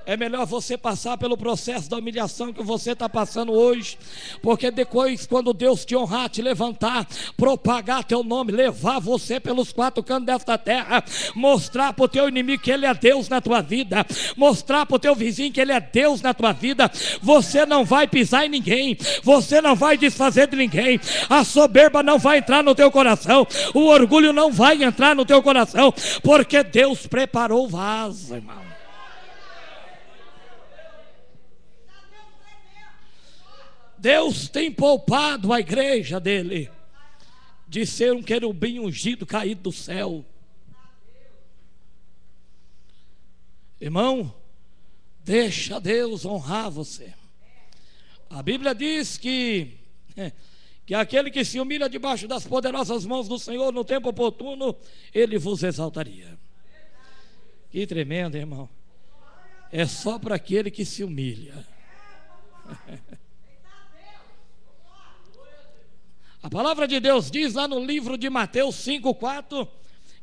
É melhor você passar pelo processo da humilhação que você está passando hoje, porque depois, quando Deus te honrar, te levantar, propagar teu nome, levar você pelos quatro cantos desta terra, mostrar para o teu inimigo que Ele é Deus na tua vida, mostrar para o teu vizinho que Ele é Deus na tua vida, você não vai pisar em ninguém, você não vai desfazer de ninguém, a soberba não vai entrar no teu coração, o orgulho não vai entrar no teu coração, porque Deus preparou o vaso, irmão. Deus tem poupado a igreja dele de ser um querubim ungido caído do céu. Irmão, deixa Deus honrar você. A Bíblia diz que aquele que se humilha debaixo das poderosas mãos do Senhor no tempo oportuno, Ele vos exaltaria. Que tremendo, irmão. É só para aquele que se humilha. A palavra de Deus diz lá no livro de Mateus 5,4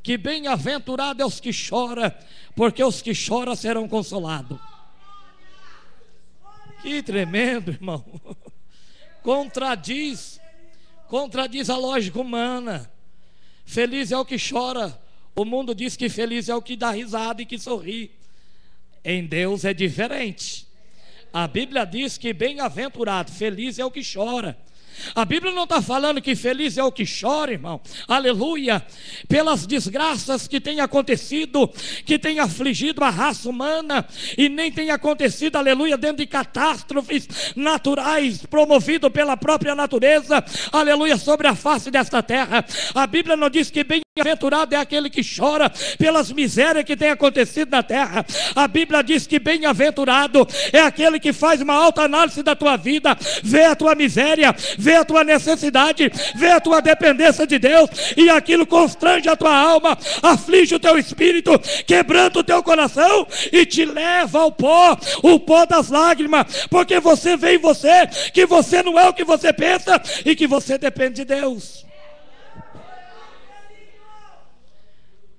que bem-aventurado é os que choram, porque os que choram serão consolados. Que tremendo, irmão. Contradiz a lógica humana. Feliz é o que chora. O mundo diz que feliz é o que dá risada e que sorri. Em Deus é diferente. A Bíblia diz que bem-aventurado, feliz é o que chora. A Bíblia não está falando que feliz é o que chora, irmão, aleluia, pelas desgraças que têm acontecido, que têm afligido a raça humana, e nem tem acontecido, aleluia, dentro de catástrofes naturais, promovido pela própria natureza, aleluia, sobre a face desta terra. A Bíblia não diz que bem-aventurado é aquele que chora pelas misérias que têm acontecido na terra. A Bíblia diz que bem-aventurado é aquele que faz uma alta análise da tua vida, vê a tua miséria, vê a tua necessidade, vê a tua dependência de Deus, e aquilo constrange a tua alma, aflige o teu espírito, quebranta o teu coração e te leva ao pó, o pó das lágrimas, porque você vê em você que você não é o que você pensa e que você depende de Deus.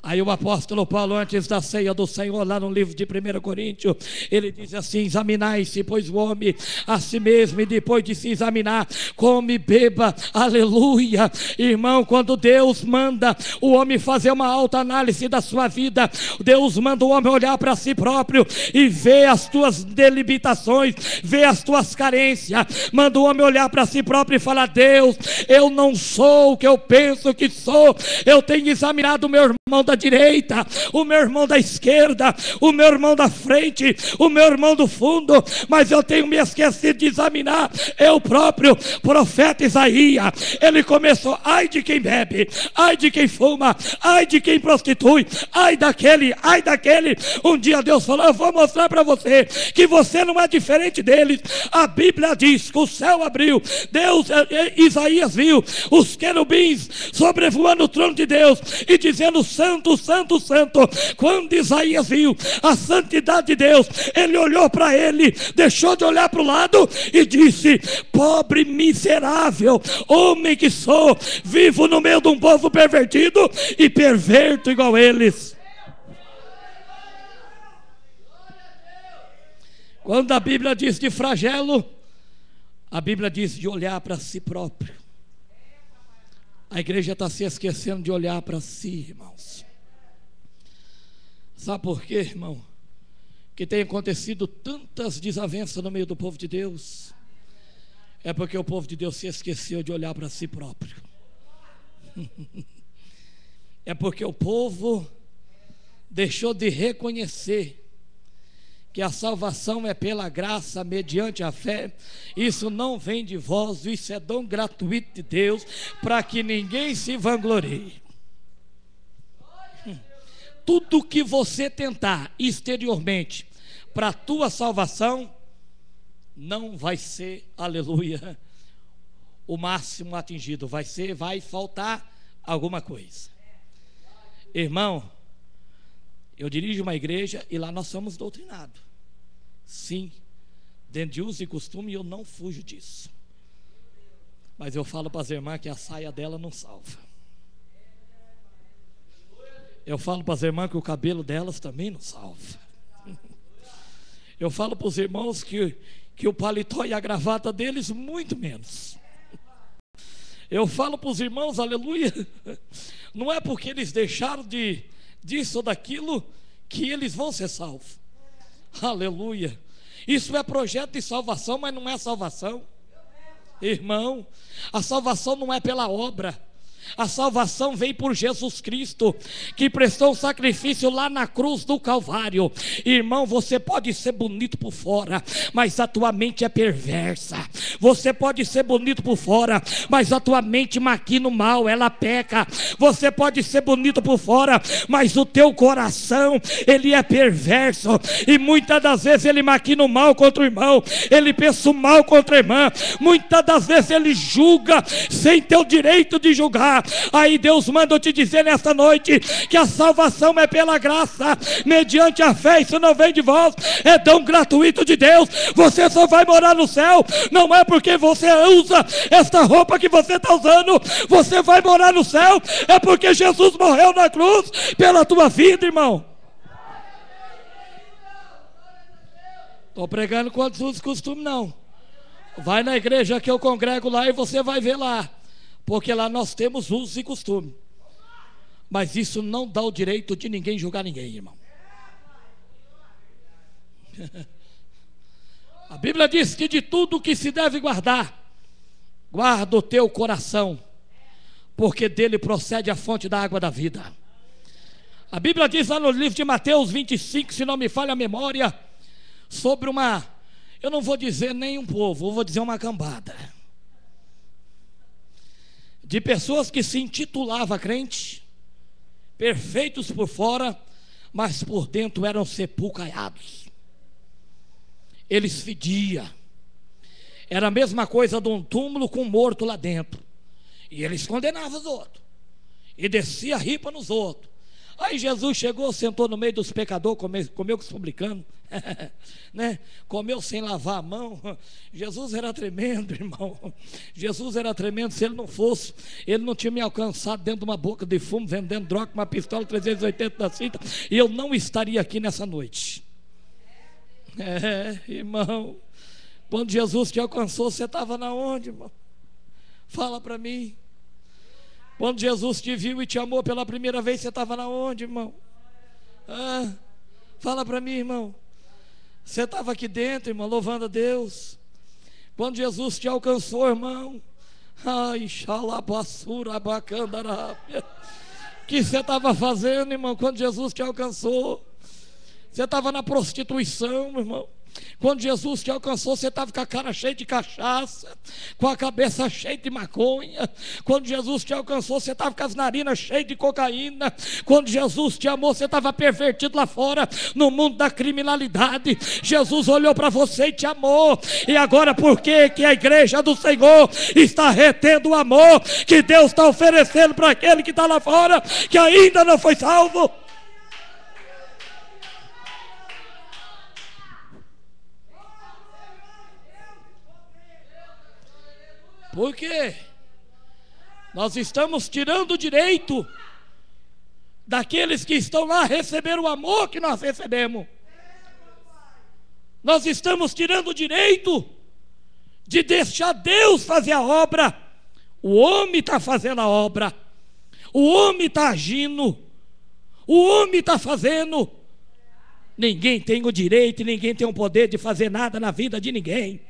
Aí o apóstolo Paulo, antes da ceia do Senhor, lá no livro de 1 Coríntios, ele diz assim: examinai-se, pois o homem a si mesmo, e depois de se examinar, come, beba, aleluia. Irmão, quando Deus manda o homem fazer uma alta análise da sua vida, Deus manda o homem olhar para si próprio e ver as tuas delimitações, ver as tuas carências, manda o homem olhar para si próprio e falar: Deus, eu não sou o que eu penso que sou, eu tenho examinado o meu irmão da da direita, o meu irmão da esquerda, o meu irmão da frente, o meu irmão do fundo, mas eu tenho me esquecido de examinar eu próprio. Profeta Isaías, ele começou: ai de quem bebe, ai de quem fuma, ai de quem prostitui, ai daquele. Um dia Deus falou: eu vou mostrar para você que você não é diferente deles. A Bíblia diz que o céu abriu, Isaías viu os querubins sobrevoando o trono de Deus e dizendo: santo, santo, santo. Quando Isaías viu a santidade de Deus, ele olhou para ele, deixou de olhar para o lado e disse: pobre miserável, homem que sou, vivo no meio de um povo pervertido e perverto igual eles. Quando a Bíblia diz de flagelo, a Bíblia diz de olhar para si próprio. A igreja está se esquecendo de olhar para si, irmãos. Sabe por quê, irmão? Que tem acontecido tantas desavenças no meio do povo de Deus. É porque o povo de Deus se esqueceu de olhar para si próprio. É porque o povo deixou de reconhecer que a salvação é pela graça, mediante a fé. Isso não vem de vós, isso é dom gratuito de Deus, para que ninguém se vanglorie. Tudo que você tentar exteriormente para a tua salvação, não vai ser, aleluia, o máximo atingido. Vai faltar alguma coisa. Irmão, eu dirijo uma igreja e lá nós somos doutrinados. Sim, dentro de uso e costume, eu não fujo disso. Mas eu falo para as irmãs que a saia dela não salva. Eu falo para as irmãs que o cabelo delas também não salva. Eu falo para os irmãos que o paletó e a gravata deles, muito menos. Eu falo para os irmãos, aleluia, não é porque eles deixaram disso ou daquilo que eles vão ser salvos. Aleluia. Isso é projeto de salvação, mas não é salvação. Irmão, a salvação não é pela obra. A salvação vem por Jesus Cristo, que prestou um sacrifício lá na cruz do Calvário. Irmão, você pode ser bonito por fora, mas a tua mente é perversa. Você pode ser bonito por fora, mas a tua mente maquina o mal, ela peca. Você pode ser bonito por fora, mas o teu coração, ele é perverso. E muitas das vezes ele maquina o mal contra o irmão, ele pensa o mal contra a irmã. Muitas das vezes ele julga sem ter o direito de julgar. Aí Deus manda eu te dizer nesta noite que a salvação é pela graça, mediante a fé. Isso não vem de vós, é dom gratuito de Deus. Você só vai morar no céu, não é porque você usa esta roupa que você está usando. Você vai morar no céu, é porque Jesus morreu na cruz pela tua vida, irmão. Estou pregando quantos usos e costumes não. Vai na igreja que eu congrego lá e você vai ver lá. Porque lá nós temos usos e costumes. Mas isso não dá o direito de ninguém julgar ninguém, irmão. A Bíblia diz que de tudo que se deve guardar, guarda o teu coração, porque dele procede a fonte da água da vida. A Bíblia diz lá no livro de Mateus 25, se não me falha a memória, sobre eu não vou dizer nem um povo, eu vou dizer uma cambada de pessoas que se intitulavam crente, perfeitos por fora, mas por dentro eram sepulcaiados. Eles fediam. Era a mesma coisa de um túmulo com um morto lá dentro. E eles condenavam os outros e descia a ripa nos outros. Aí Jesus chegou, sentou no meio dos pecadores, comeu com os publicanos, né? Comeu sem lavar a mão. Jesus era tremendo, irmão. Jesus era tremendo. Se ele não fosse, ele não tinha me alcançado dentro de uma boca de fumo, vendendo droga com uma pistola 380 da cinta, e eu não estaria aqui nessa noite. Irmão, quando Jesus te alcançou, você estava na onde, irmão? Fala para mim. Quando Jesus te viu e te amou pela primeira vez, você estava na onde, irmão? Fala para mim, irmão. Você estava aqui dentro, irmão, louvando a Deus. Quando Jesus te alcançou, irmão, ai, xalabassura, abacandarábia. que você estava fazendo, irmão, quando Jesus te alcançou? Você estava na prostituição, meu irmão. Quando Jesus te alcançou, você estava com a cara cheia de cachaça, com a cabeça cheia de maconha. Quando Jesus te alcançou, você estava com as narinas cheias de cocaína. Quando Jesus te amou, você estava pervertido lá fora, no mundo da criminalidade. Jesus olhou para você e te amou. E agora por que a igreja do Senhor está retendo o amor que Deus está oferecendo para aquele que está lá fora, que ainda não foi salvo? Por quê? Nós estamos tirando o direito daqueles que estão lá receber o amor que nós recebemos. Nós estamos tirando o direito de deixar Deus fazer a obra. O homem está fazendo a obra. O homem está agindo. O homem está fazendo. Ninguém tem o direito, ninguém tem o poder de fazer nada na vida de ninguém.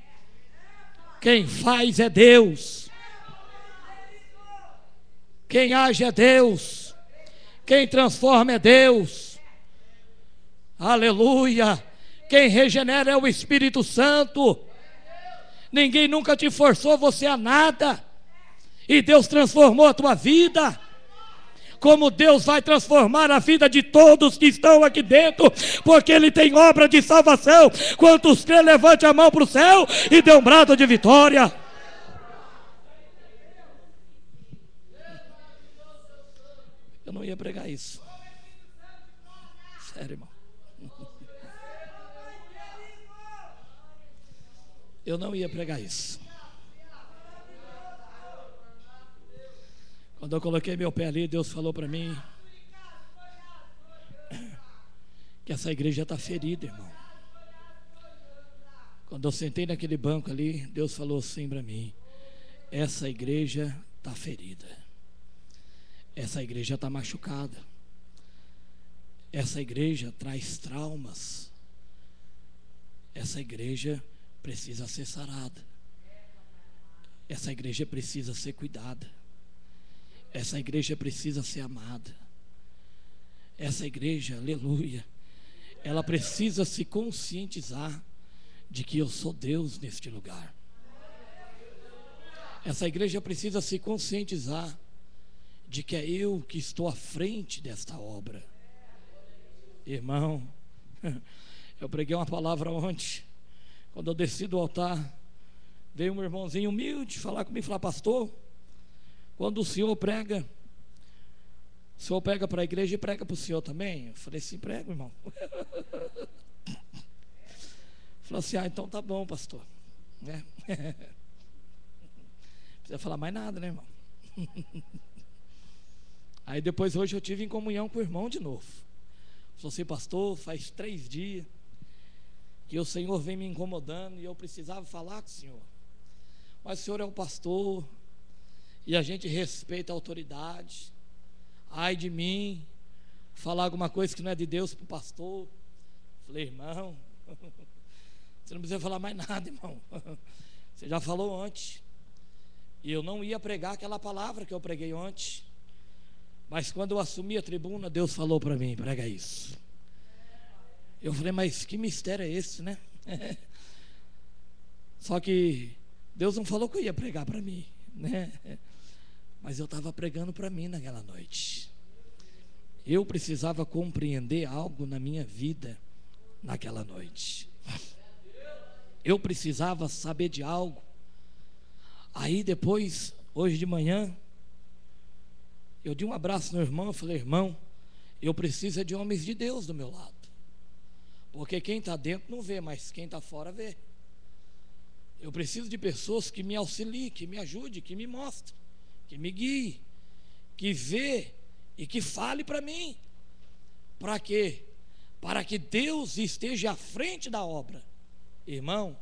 Quem faz é Deus. Quem age é Deus. Quem transforma é Deus. Aleluia. Quem regenera é o Espírito Santo. Ninguém nunca te forçou você a nada. E Deus transformou a tua vida. Como Deus vai transformar a vida de todos que estão aqui dentro, porque Ele tem obra de salvação. Quantos crê, levante a mão para o céu e dê um brado de vitória. Eu não ia pregar isso. Sério, irmão. Eu não ia pregar isso. Quando eu coloquei meu pé ali, Deus falou para mim que essa igreja está ferida, irmão. Quando eu sentei naquele banco ali, Deus falou assim para mim: essa igreja está ferida. Essa igreja está machucada. Essa igreja traz traumas. Essa igreja precisa ser sarada. Essa igreja precisa ser cuidada. Essa igreja precisa ser amada. Essa igreja, aleluia, ela precisa se conscientizar de que eu sou Deus neste lugar. Essa igreja precisa se conscientizar de que é eu que estou à frente desta obra. Irmão, eu preguei uma palavra ontem. Quando eu desci do altar, veio um irmãozinho humilde falar comigo, falar: pastor, quando o senhor prega para a igreja e prega para o senhor também? Eu falei assim: prego, irmão. Falou assim: ah, então tá bom, pastor, né? Não precisa falar mais nada, né, irmão? Aí depois, hoje eu tive em comunhão com o irmão de novo. Falou assim: pastor, faz 3 dias que o Senhor vem me incomodando e eu precisava falar com o senhor, mas o senhor é o pastor e a gente respeita a autoridade. Ai de mim falar alguma coisa que não é de Deus para o pastor. Falei: irmão, você não precisa falar mais nada, irmão. Você já falou ontem. E eu não ia pregar aquela palavra que eu preguei ontem, mas quando eu assumi a tribuna, Deus falou para mim: prega isso. Eu falei: mas que mistério é esse, né? Só que Deus não falou que eu ia pregar para mim, né? Mas eu estava pregando para mim naquela noite. Eu precisava compreender algo na minha vida naquela noite. Eu precisava saber de algo. Aí depois, hoje de manhã, eu dei um abraço no irmão. Eu falei: irmão, eu preciso de homens de Deus do meu lado, porque quem está dentro não vê, mas quem está fora vê. Eu preciso de pessoas que me auxiliem, que me ajudem, que me mostrem, que me guie, que vê e que fale para mim. Para quê? Para que Deus esteja à frente da obra. Irmão,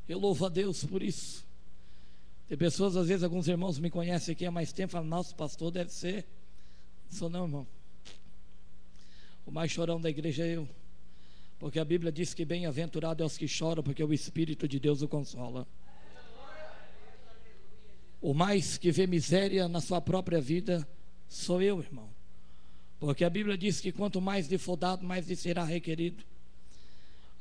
eu louvo a Deus por isso. Tem pessoas, às vezes, alguns irmãos me conhecem aqui há mais tempo, falam: nosso pastor deve ser. Não sou não, irmão. O mais chorão da igreja é eu, porque a Bíblia diz que bem-aventurado é os que choram, porque o Espírito de Deus o consola. O mais que vê miséria na sua própria vida sou eu, irmão. Porque a Bíblia diz que quanto mais lhe for dado, mais lhe será requerido.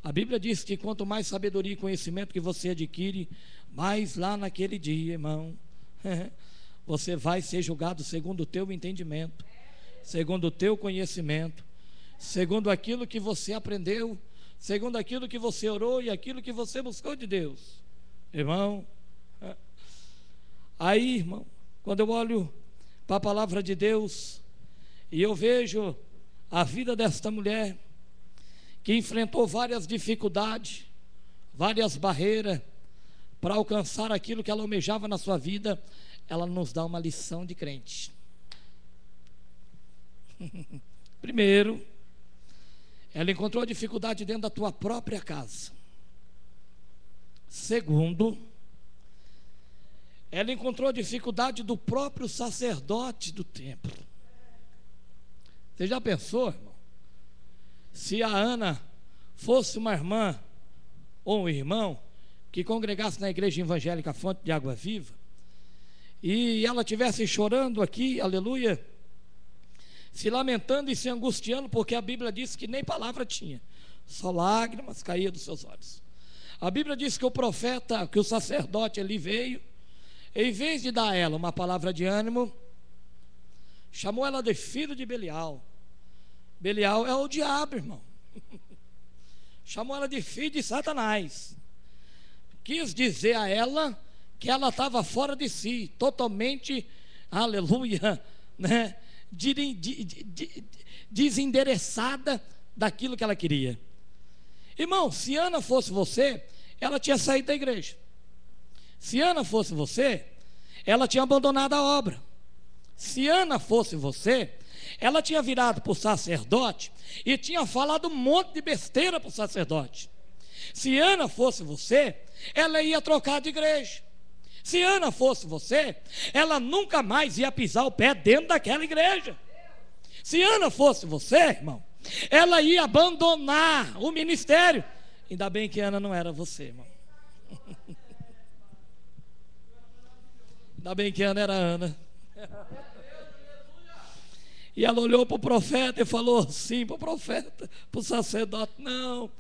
A Bíblia diz que quanto mais sabedoria e conhecimento que você adquire, mais lá naquele dia, irmão, você vai ser julgado segundo o teu entendimento, segundo o teu conhecimento, segundo aquilo que você aprendeu, segundo aquilo que você orou e aquilo que você buscou de Deus. Irmão, aí, irmão, quando eu olho para a palavra de Deus e eu vejo a vida desta mulher que enfrentou várias dificuldades, várias barreiras para alcançar aquilo que ela almejava na sua vida, ela nos dá uma lição de crente. Primeiro, ela encontrou a dificuldade dentro da tua própria casa. Segundo, ela encontrou a dificuldade do próprio sacerdote do templo. Você já pensou, irmão? Se a Ana fosse uma irmã ou um irmão que congregasse na igreja evangélica Fonte de Água Viva, e ela estivesse chorando aqui, aleluia, se lamentando e se angustiando, porque a Bíblia diz que nem palavra tinha, só lágrimas caíam dos seus olhos. A Bíblia diz que o profeta, que o sacerdote ali veio, em vez de dar a ela uma palavra de ânimo, chamou ela de filho de Belial. Belial é o diabo, irmão. Chamou ela de filho de Satanás. Quis dizer a ela que ela estava fora de si, totalmente, aleluia, né, desendereçada daquilo que ela queria. Irmão, se Ana fosse você, ela tinha saído da igreja. Se Ana fosse você, ela tinha abandonado a obra. Se Ana fosse você, ela tinha virado para o sacerdote e tinha falado um monte de besteira para o sacerdote. Se Ana fosse você, ela ia trocar de igreja. Se Ana fosse você, ela nunca mais ia pisar o pé dentro daquela igreja. Se Ana fosse você, irmão, ela ia abandonar o ministério. Ainda bem que Ana não era você, irmão. Ainda bem que Ana era Ana. E ela olhou para o profeta e falou assim para o profeta, para o sacerdote: não,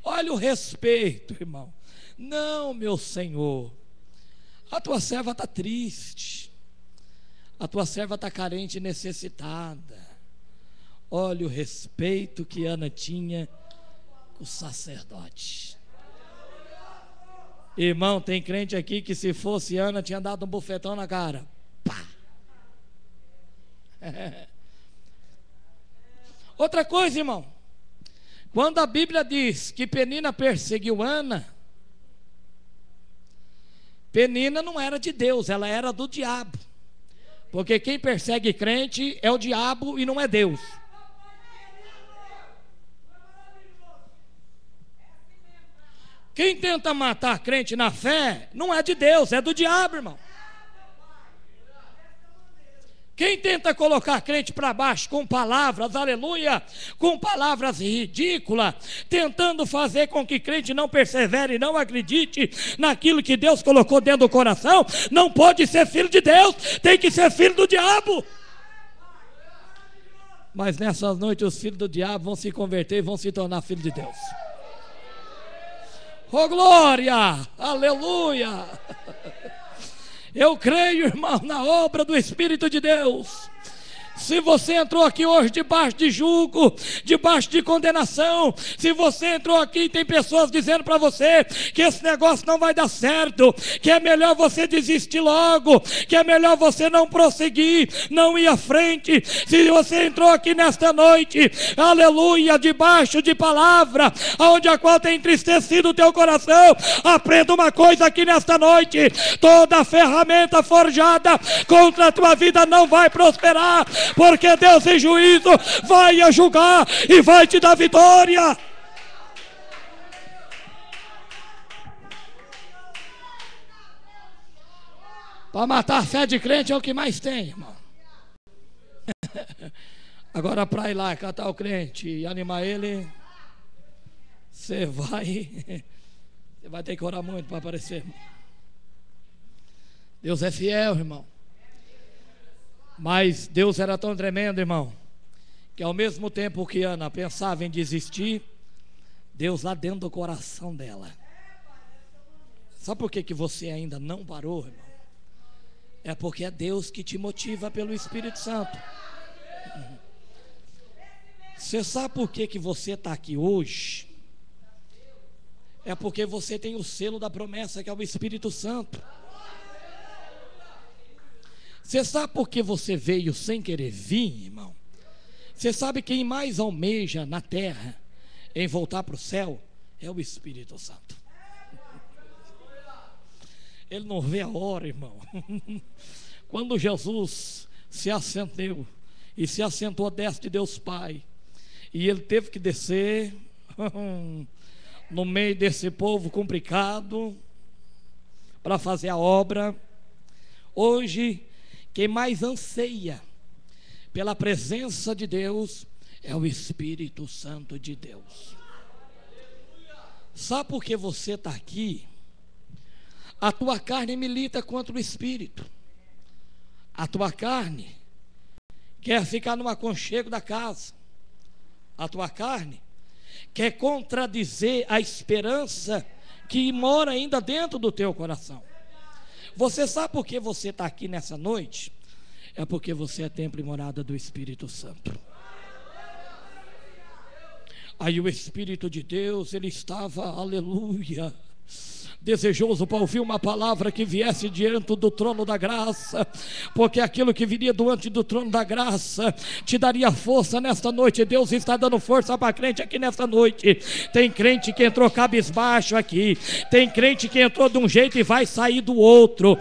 olha o respeito, irmão. Não, meu senhor, a tua serva está triste, a tua serva está carente e necessitada. Olha o respeito que Ana tinha com o sacerdote. Irmão, tem crente aqui que se fosse Ana tinha dado um bufetão na cara. Pá! Outra coisa, irmão, quando a Bíblia diz que Penina perseguiu Ana, Penina não era de Deus, ela era do diabo. Porque quem persegue crente é o diabo e não é Deus. Quem tenta matar crente na fé não é de Deus, é do diabo, irmão. Quem tenta colocar crente para baixo com palavras, aleluia, com palavras ridículas, tentando fazer com que crente não persevere e não acredite naquilo que Deus colocou dentro do coração, não pode ser filho de Deus, tem que ser filho do diabo. Mas nessas noites os filhos do diabo vão se converter e vão se tornar filhos de Deus. Oh glória, aleluia. Eu creio, irmão, na obra do Espírito de Deus. Se você entrou aqui hoje debaixo de julgo, debaixo de condenação, se você entrou aqui e tem pessoas dizendo para você que esse negócio não vai dar certo, que é melhor você desistir logo, que é melhor você não prosseguir, não ir à frente. Se você entrou aqui nesta noite, aleluia, debaixo de palavra, onde a qual tem entristecido o teu coração, aprenda uma coisa aqui nesta noite: toda ferramenta forjada contra a tua vida não vai prosperar, porque Deus em juízo vai a julgar e vai te dar vitória. Para matar a fé de crente é o que mais tem, irmão. Agora para ir lá catar o crente e animar ele, você vai ter que orar muito para aparecer, irmão. Deus é fiel, irmão. Mas Deus era tão tremendo, irmão, que ao mesmo tempo que Ana pensava em desistir, Deus lá dentro do coração dela. Sabe por que você ainda não parou, irmão? É porque é Deus que te motiva pelo Espírito Santo. Você sabe por que você está aqui hoje? É porque você tem o selo da promessa, que é o Espírito Santo. Você sabe por que você veio sem querer vir, irmão? Você sabe quem mais almeja na terra em voltar para o céu? É o Espírito Santo. Ele não vê a hora, irmão. Quando Jesus se assentou e se assentou à destra de Deus Pai, e ele teve que descer no meio desse povo complicado para fazer a obra. Hoje, quem mais anseia pela presença de Deus é o Espírito Santo de Deus. Sabe por que você está aqui? A tua carne milita contra o Espírito. A tua carne quer ficar no aconchego da casa. A tua carne quer contradizer a esperança que mora ainda dentro do teu coração. Você sabe por que você está aqui nessa noite? É porque você é templo e morada do Espírito Santo. Aí o Espírito de Deus, ele estava, aleluia, desejoso para ouvir uma palavra que viesse diante do trono da graça, porque aquilo que viria diante do trono da graça te daria força nesta noite. Deus está dando força para crente aqui nesta noite. Tem crente que entrou cabisbaixo aqui, tem crente que entrou de um jeito e vai sair do outro.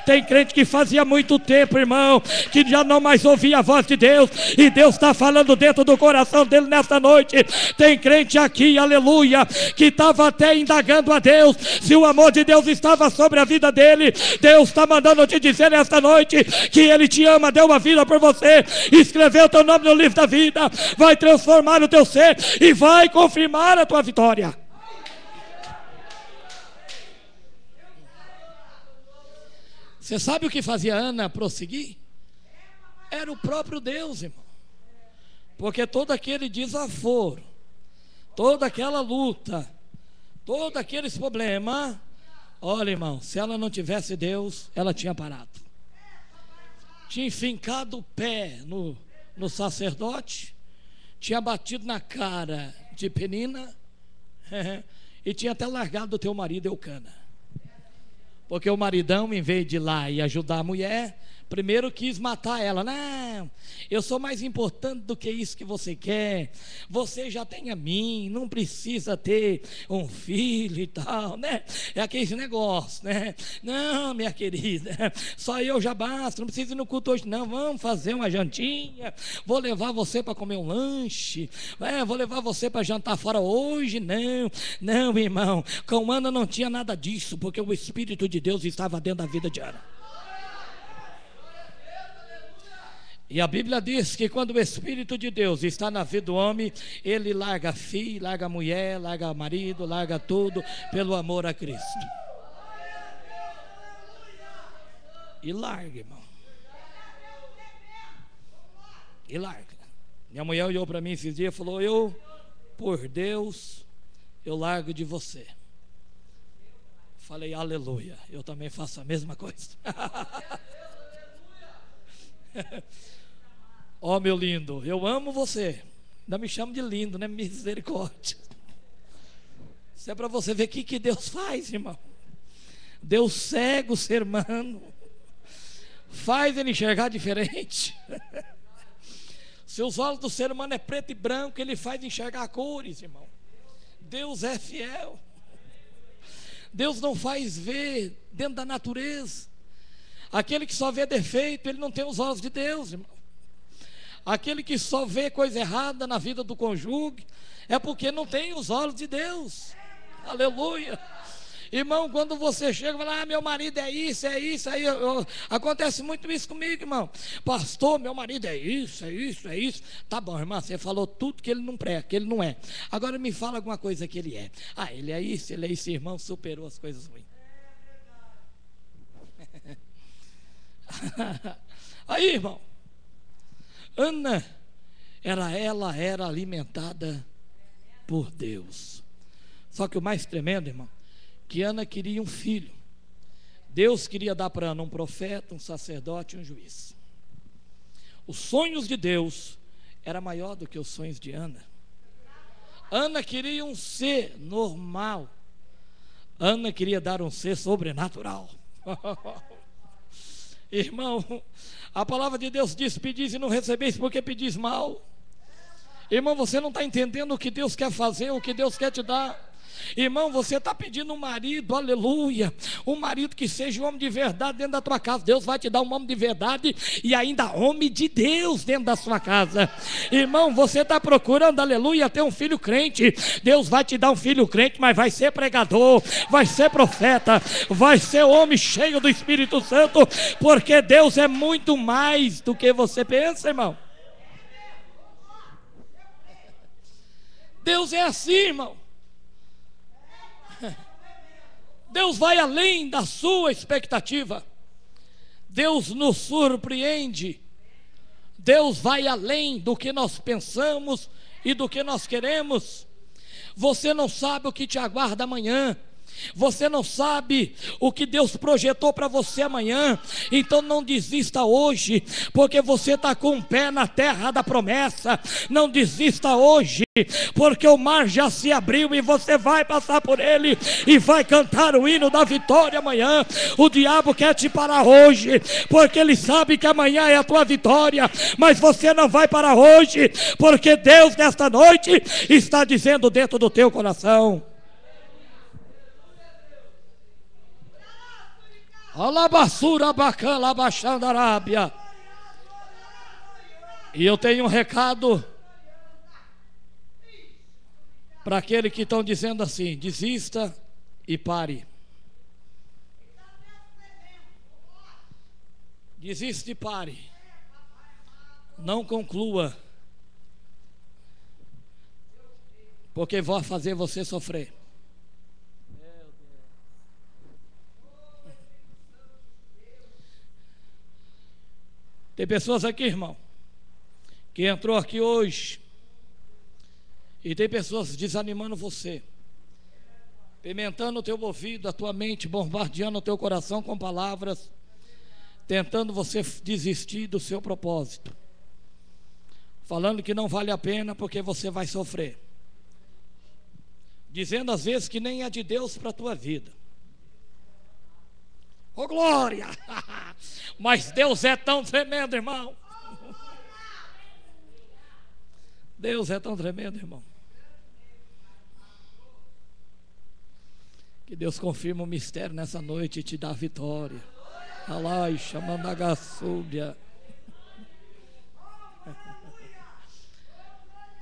Tem crente que fazia muito tempo, irmão, que já não mais ouvia a voz de Deus, e Deus está falando dentro do coração dele nesta noite. Tem crente aqui, aleluia, que estava até indagando a Deus se o amor de Deus estava sobre a vida dele. Deus está mandando te dizer nesta noite que Ele te ama, deu uma vida por você, escreveu o teu nome no livro da vida, vai transformar o teu ser e vai confirmar a tua vitória. Você sabe o que fazia Ana prosseguir? Era o próprio Deus, irmão. Porque todo aquele desaforo, toda aquela luta, todos aqueles problemas, olha, irmão, se ela não tivesse Deus, ela tinha parado. Tinha enfincado o pé no sacerdote, tinha batido na cara de Penina, e tinha até largado o teu marido Eucana. Porque o maridão, em vez de ir lá e ajudar a mulher, primeiro quis matar ela. Não, eu sou mais importante do que isso que você quer. Você já tem a mim, não precisa ter um filho e tal, né? É aquele negócio, né? Não, minha querida, só eu já basta, não precisa ir no culto hoje não. Vamos fazer uma jantinha, vou levar você para comer um lanche, vou levar você para jantar fora hoje. Não, irmão, com Ana não tinha nada disso, porque o Espírito de Deus estava dentro da vida de Ana. E a Bíblia diz que quando o Espírito de Deus está na vida do homem, ele larga filho, larga mulher, larga marido, larga tudo pelo amor a Cristo. E larga, irmão. E larga. Minha mulher olhou para mim esses dias e falou: eu, por Deus, eu largo de você. Falei: aleluia, eu também faço a mesma coisa. Ó, meu lindo, eu amo você. Ainda me chamo de lindo, né? Misericórdia. Isso é para você ver o que Deus faz, irmão. Deus cega o ser humano, faz ele enxergar diferente. Se os olhos do ser humano é preto e branco, ele faz enxergar cores, irmão. Deus é fiel. Deus não faz ver dentro da natureza. Aquele que só vê defeito, ele não tem os olhos de Deus, irmão. Aquele que só vê coisa errada na vida do cônjuge, é porque não tem os olhos de Deus. Aleluia. Irmão, quando você chega e fala, meu marido é isso, aí acontece muito isso comigo, irmão. Pastor, meu marido é isso. Tá bom, irmão, você falou tudo que ele não presta, que ele não é. Agora me fala alguma coisa que ele é. Ele é isso, irmão, superou as coisas ruins. Aí, irmão, Ana, ela era alimentada por Deus. Só que o mais tremendo, irmão, que Ana queria um filho. Deus queria dar para Ana um profeta, um sacerdote e um juiz. Os sonhos de Deus era maior do que os sonhos de Ana. Ana queria um ser normal. Ana queria dar um ser sobrenatural. Irmão, a palavra de Deus diz: pedis e não recebeis porque pedis mal. Irmão, você não está entendendo o que Deus quer fazer, o que Deus quer te dar. Irmão, você está pedindo um marido, aleluia, um marido que seja um homem de verdade dentro da tua casa. Deus vai te dar um homem de verdade e ainda homem de Deus dentro da sua casa. Irmão, você está procurando, aleluia, ter um filho crente. Deus vai te dar um filho crente, mas vai ser pregador, vai ser profeta, vai ser homem cheio do Espírito Santo, porque Deus é muito mais do que você pensa, irmão. Deus é assim, irmão. Deus vai além da sua expectativa. Deus nos surpreende. Deus vai além do que nós pensamos e do que nós queremos. Você não sabe o que te aguarda amanhã. Você não sabe o que Deus projetou para você amanhã. Então não desista hoje, porque você está com um pé na terra da promessa. Não desista hoje, porque o mar já se abriu e você vai passar por ele e vai cantar o hino da vitória amanhã. O diabo quer te parar hoje, porque ele sabe que amanhã é a tua vitória, mas você não vai parar hoje, porque Deus nesta noite está dizendo dentro do teu coração: Alabassura bacana baixando a Arábia. E eu tenho um recado para aqueles que estão dizendo assim: desista e pare. Desista e pare. Não conclua, porque vai fazer você sofrer. Tem pessoas aqui, irmão, que entrou aqui hoje, e tem pessoas desanimando você, pimentando o teu ouvido, a tua mente, bombardeando o teu coração com palavras, tentando você desistir do seu propósito, falando que não vale a pena porque você vai sofrer, dizendo às vezes que nem é de Deus para a tua vida. Oh glória! Mas Deus é tão tremendo, irmão. Deus é tão tremendo, irmão. Que Deus confirma o mistério nessa noite e te dá a vitória. Alai, chamandagaçúbia.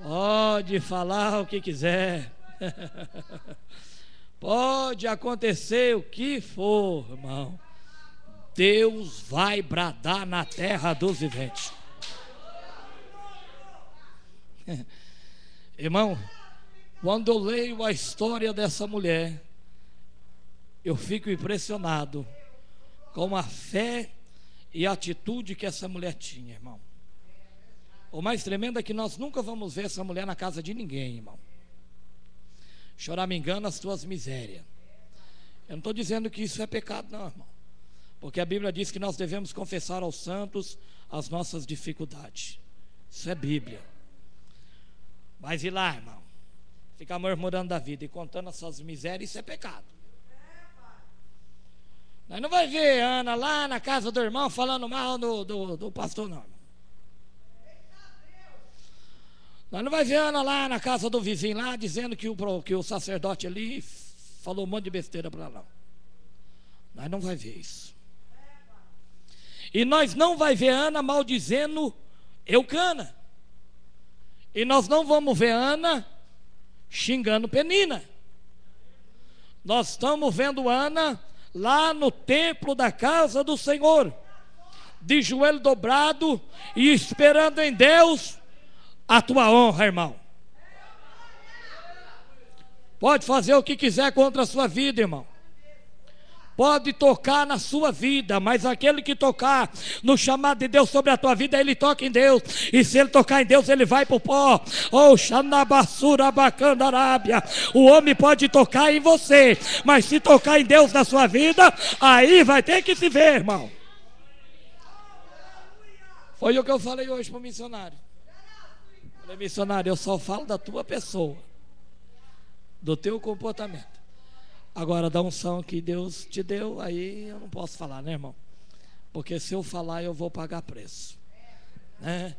Pode falar o que quiser. Pode acontecer o que for, irmão. Deus vai bradar na terra dos viventes. Irmão, quando eu leio a história dessa mulher, eu fico impressionado com a fé e a atitude que essa mulher tinha, irmão. O mais tremendo é que nós nunca vamos ver essa mulher na casa de ninguém, irmão. Chorar me engana as tuas misérias. Eu não estou dizendo que isso é pecado, não, irmão, porque a Bíblia diz que nós devemos confessar aos santos as nossas dificuldades. Isso é Bíblia. Mas ir lá, irmão, ficar murmurando da vida e contando as suas misérias, isso é pecado. Nós não vai ver Ana lá na casa do irmão falando mal do pastor, não, irmão. Nós não vai ver Ana lá na casa do vizinho lá dizendo que o sacerdote ali falou um monte de besteira para ela. Nós não vai ver isso. E nós não vai ver Ana maldizendo Eucana. E nós não vamos ver Ana xingando Penina. Nós estamos vendo Ana lá no templo da casa do Senhor, de joelho dobrado e esperando em Deus a tua honra, irmão. Pode fazer o que quiser contra a sua vida, irmão. Pode tocar na sua vida, mas aquele que tocar no chamado de Deus sobre a tua vida, ele toca em Deus. E se ele tocar em Deus, ele vai para o pó. Oh, Xanabassura Bacandarábia. O homem pode tocar em você, mas se tocar em Deus na sua vida, aí vai ter que se ver, irmão. Foi o que eu falei hoje para o missionário. Falei, missionário, eu só falo da tua pessoa, do teu comportamento. Agora, da unção que Deus te deu, aí eu não posso falar, né, irmão? Porque se eu falar, eu vou pagar preço, né?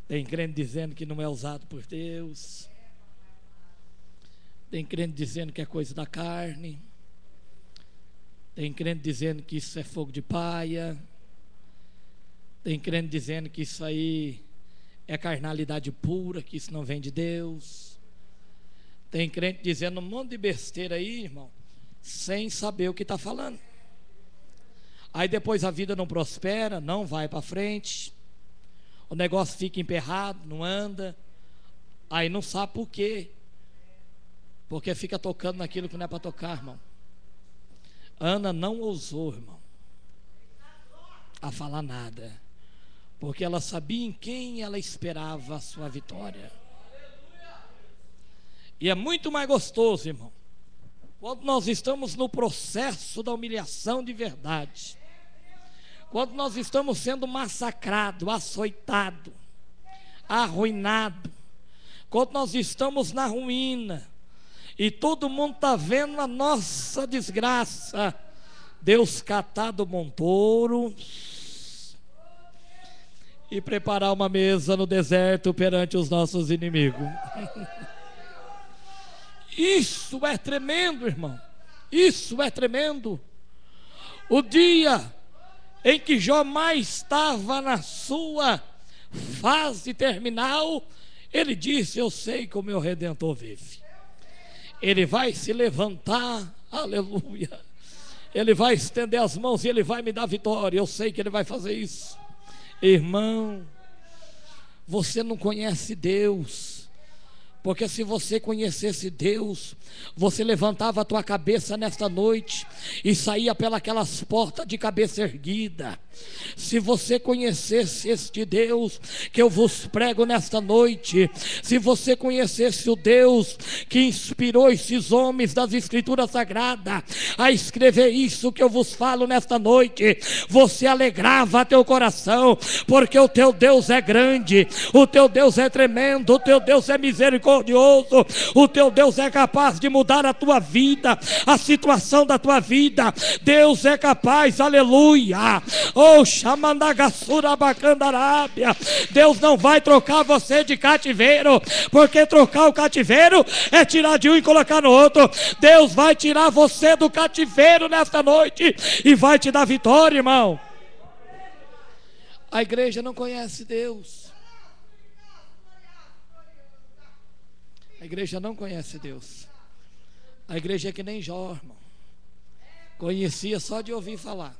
Tem crente dizendo que não é usado por Deus. Tem crente dizendo que é coisa da carne. Tem crente dizendo que isso é fogo de paia. Tem crente dizendo que isso aí é carnalidade pura, que isso não vem de Deus. Tem crente dizendo um monte de besteira aí, irmão, sem saber o que está falando. Aí depois a vida não prospera, não vai para frente, o negócio fica emperrado, não anda. Aí não sabe por quê, porque fica tocando naquilo que não é para tocar, irmão. Ana não ousou, irmão, a falar nada, porque ela sabia em quem ela esperava a sua vitória. E é muito mais gostoso, irmão, quando nós estamos no processo da humilhação de verdade, quando nós estamos sendo massacrados, açoitados, arruinados, quando nós estamos na ruína e todo mundo está vendo a nossa desgraça, Deus catar do montouro e preparar uma mesa no deserto perante os nossos inimigos. Isso é tremendo, irmão. Isso é tremendo. O dia em que Jó mais estava na sua fase terminal, ele disse: eu sei que o meu Redentor vive. Ele vai se levantar, aleluia. Ele vai estender as mãos e ele vai me dar vitória. Eu sei que ele vai fazer isso. Irmão, você não conhece Deus. Porque se você conhecesse Deus, você levantava a tua cabeça nesta noite e saía pelas portas de cabeça erguida. Se você conhecesse este Deus que eu vos prego nesta noite, se você conhecesse o Deus que inspirou esses homens das Escrituras Sagradas a escrever isso que eu vos falo nesta noite, você alegrava teu coração, porque o teu Deus é grande, o teu Deus é tremendo, o teu Deus é misericordioso, o teu Deus é capaz de mudar a tua vida, a situação da tua vida. Deus é capaz, aleluia. Oh, Xamandagassura Bacandarábia. Deus não vai trocar você de cativeiro, porque trocar o cativeiro é tirar de um e colocar no outro. Deus vai tirar você do cativeiro nesta noite e vai te dar vitória, irmão. A igreja não conhece Deus. A igreja não conhece Deus. A igreja é que nem Jó, irmão. Conhecia só de ouvir falar.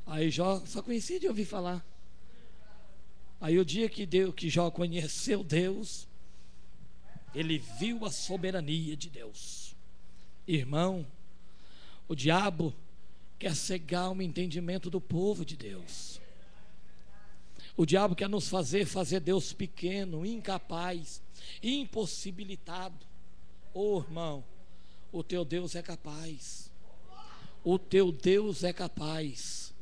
Aí Jó só conhecia de ouvir falar. Aí o dia que Jó conheceu Deus, ele viu a soberania de Deus. Irmão, o diabo quer cegar o entendimento do povo de Deus. O diabo quer nos fazer Deus pequeno, incapaz, impossibilitado. Oh, irmão, o teu Deus é capaz. O teu Deus é capaz.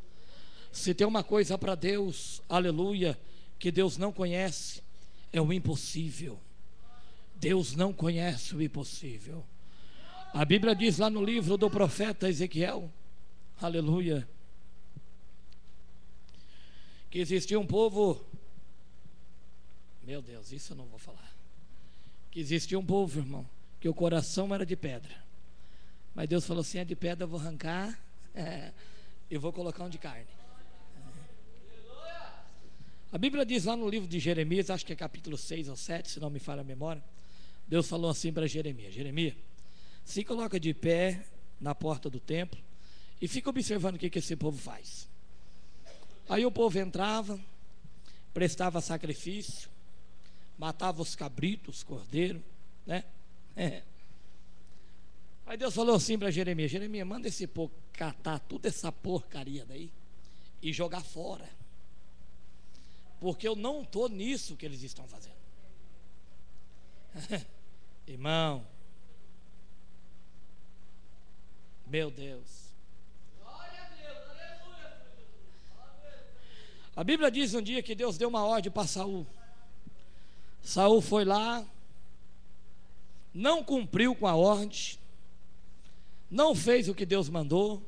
Se tem uma coisa para Deus, aleluia, que Deus não conhece, é o impossível. Deus não conhece o impossível. A Bíblia diz lá no livro do profeta Ezequiel, aleluia, que existia um povo, meu Deus, isso eu não vou falar, que existia um povo, irmão, que o coração era de pedra, mas Deus falou assim: é de pedra, eu vou arrancar, eu vou colocar um de carne. A Bíblia diz lá no livro de Jeremias, acho que é capítulo 6 ou 7, se não me falha a memória, Deus falou assim para Jeremias: Jeremias, se coloca de pé na porta do templo e fica observando o que esse povo faz. Aí o povo entrava, prestava sacrifício, matava os cabritos, os cordeiros, né? Aí Deus falou assim para Jeremias: Jeremias, manda esse povo catar toda essa porcaria daí e jogar fora, porque eu não estou nisso que eles estão fazendo. Irmão, meu Deus, a Bíblia diz um dia que Deus deu uma ordem para Saul. Saul foi lá, não cumpriu com a ordem, não fez o que Deus mandou,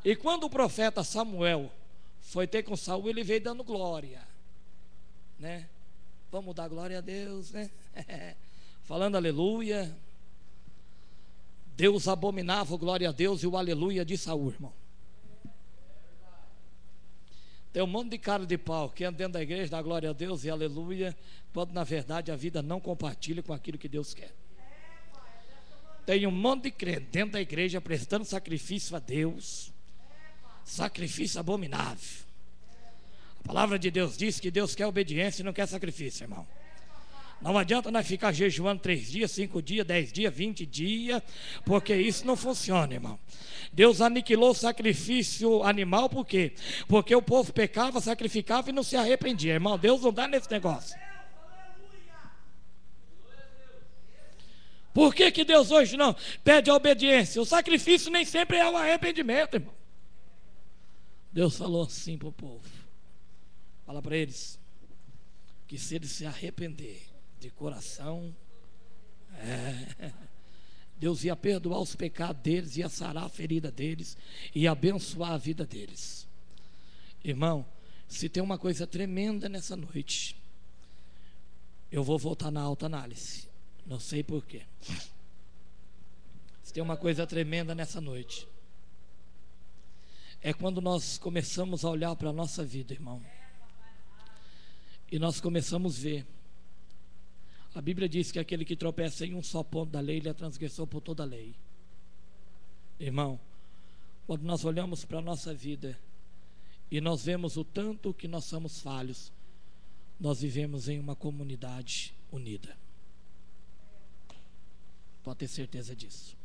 e quando o profeta Samuel foi ter com Saul, ele veio dando glória, né? Vamos dar glória a Deus, né? Falando aleluia. Deus abominava o glória a Deus e o aleluia de Saul, irmão. Tem um monte de cara de pau que anda dentro da igreja, dá glória a Deus e aleluia, quando na verdade a vida não compartilha com aquilo que Deus quer. Tem um monte de crente dentro da igreja prestando sacrifício a Deus, sacrifício abominável. A palavra de Deus diz que Deus quer obediência e não quer sacrifício, irmão. Não adianta nós ficar jejuando 3 dias, 5 dias, 10 dias, 20 dias, porque isso não funciona, irmão. Deus aniquilou o sacrifício animal, por quê? Porque o povo pecava, sacrificava e não se arrependia, irmão. Deus não dá nesse negócio. Por que Deus hoje não pede a obediência? O sacrifício nem sempre é um arrependimento, irmão. Deus falou assim para o povo: fala para eles que se eles se arrepender de coração, Deus ia perdoar os pecados deles, ia sarar a ferida deles, ia abençoar a vida deles. Irmão, se tem uma coisa tremenda nessa noite, eu vou voltar na autoanálise, não sei porquê. Se tem uma coisa tremenda nessa noite, é quando nós começamos a olhar para a nossa vida, irmão, e nós começamos a ver. A Bíblia diz que aquele que tropeça em um só ponto da lei, ele é transgressor por toda a lei. Irmão, quando nós olhamos para a nossa vida e nós vemos o tanto que nós somos falhos, nós vivemos em uma comunidade unida. Pode ter certeza disso.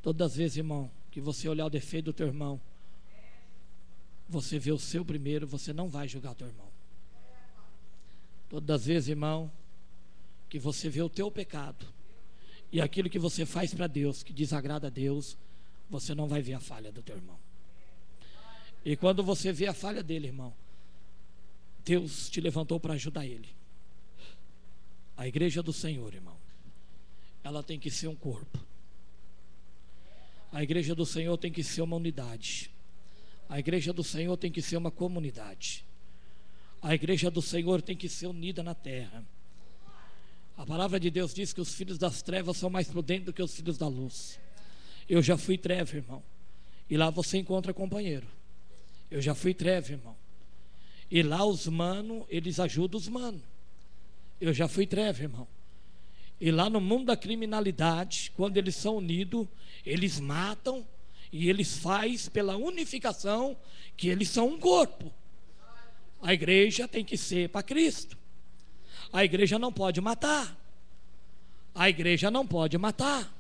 Todas as vezes, irmão, que você olhar o defeito do teu irmão, você vê o seu primeiro, você não vai julgar o teu irmão. Todas as vezes, irmão, que você vê o teu pecado e aquilo que você faz para Deus, que desagrada a Deus, você não vai ver a falha do teu irmão. E quando você vê a falha dele, irmão, Deus te levantou para ajudar ele. A igreja do Senhor, irmão, ela tem que ser um corpo. A igreja do Senhor tem que ser uma unidade. A igreja do Senhor tem que ser uma comunidade. A igreja do Senhor tem que ser unida na terra. A palavra de Deus diz que os filhos das trevas são mais prudentes do que os filhos da luz. Eu já fui treva, irmão, e lá você encontra companheiro. Eu já fui treva, irmão, e lá os manos, eles ajudam os manos. Eu já fui treva, irmão, e lá no mundo da criminalidade, quando eles são unidos, eles matam e eles fazem pela unificação que eles são um corpo. A igreja tem que ser para Cristo. A igreja não pode matar. A igreja não pode matar.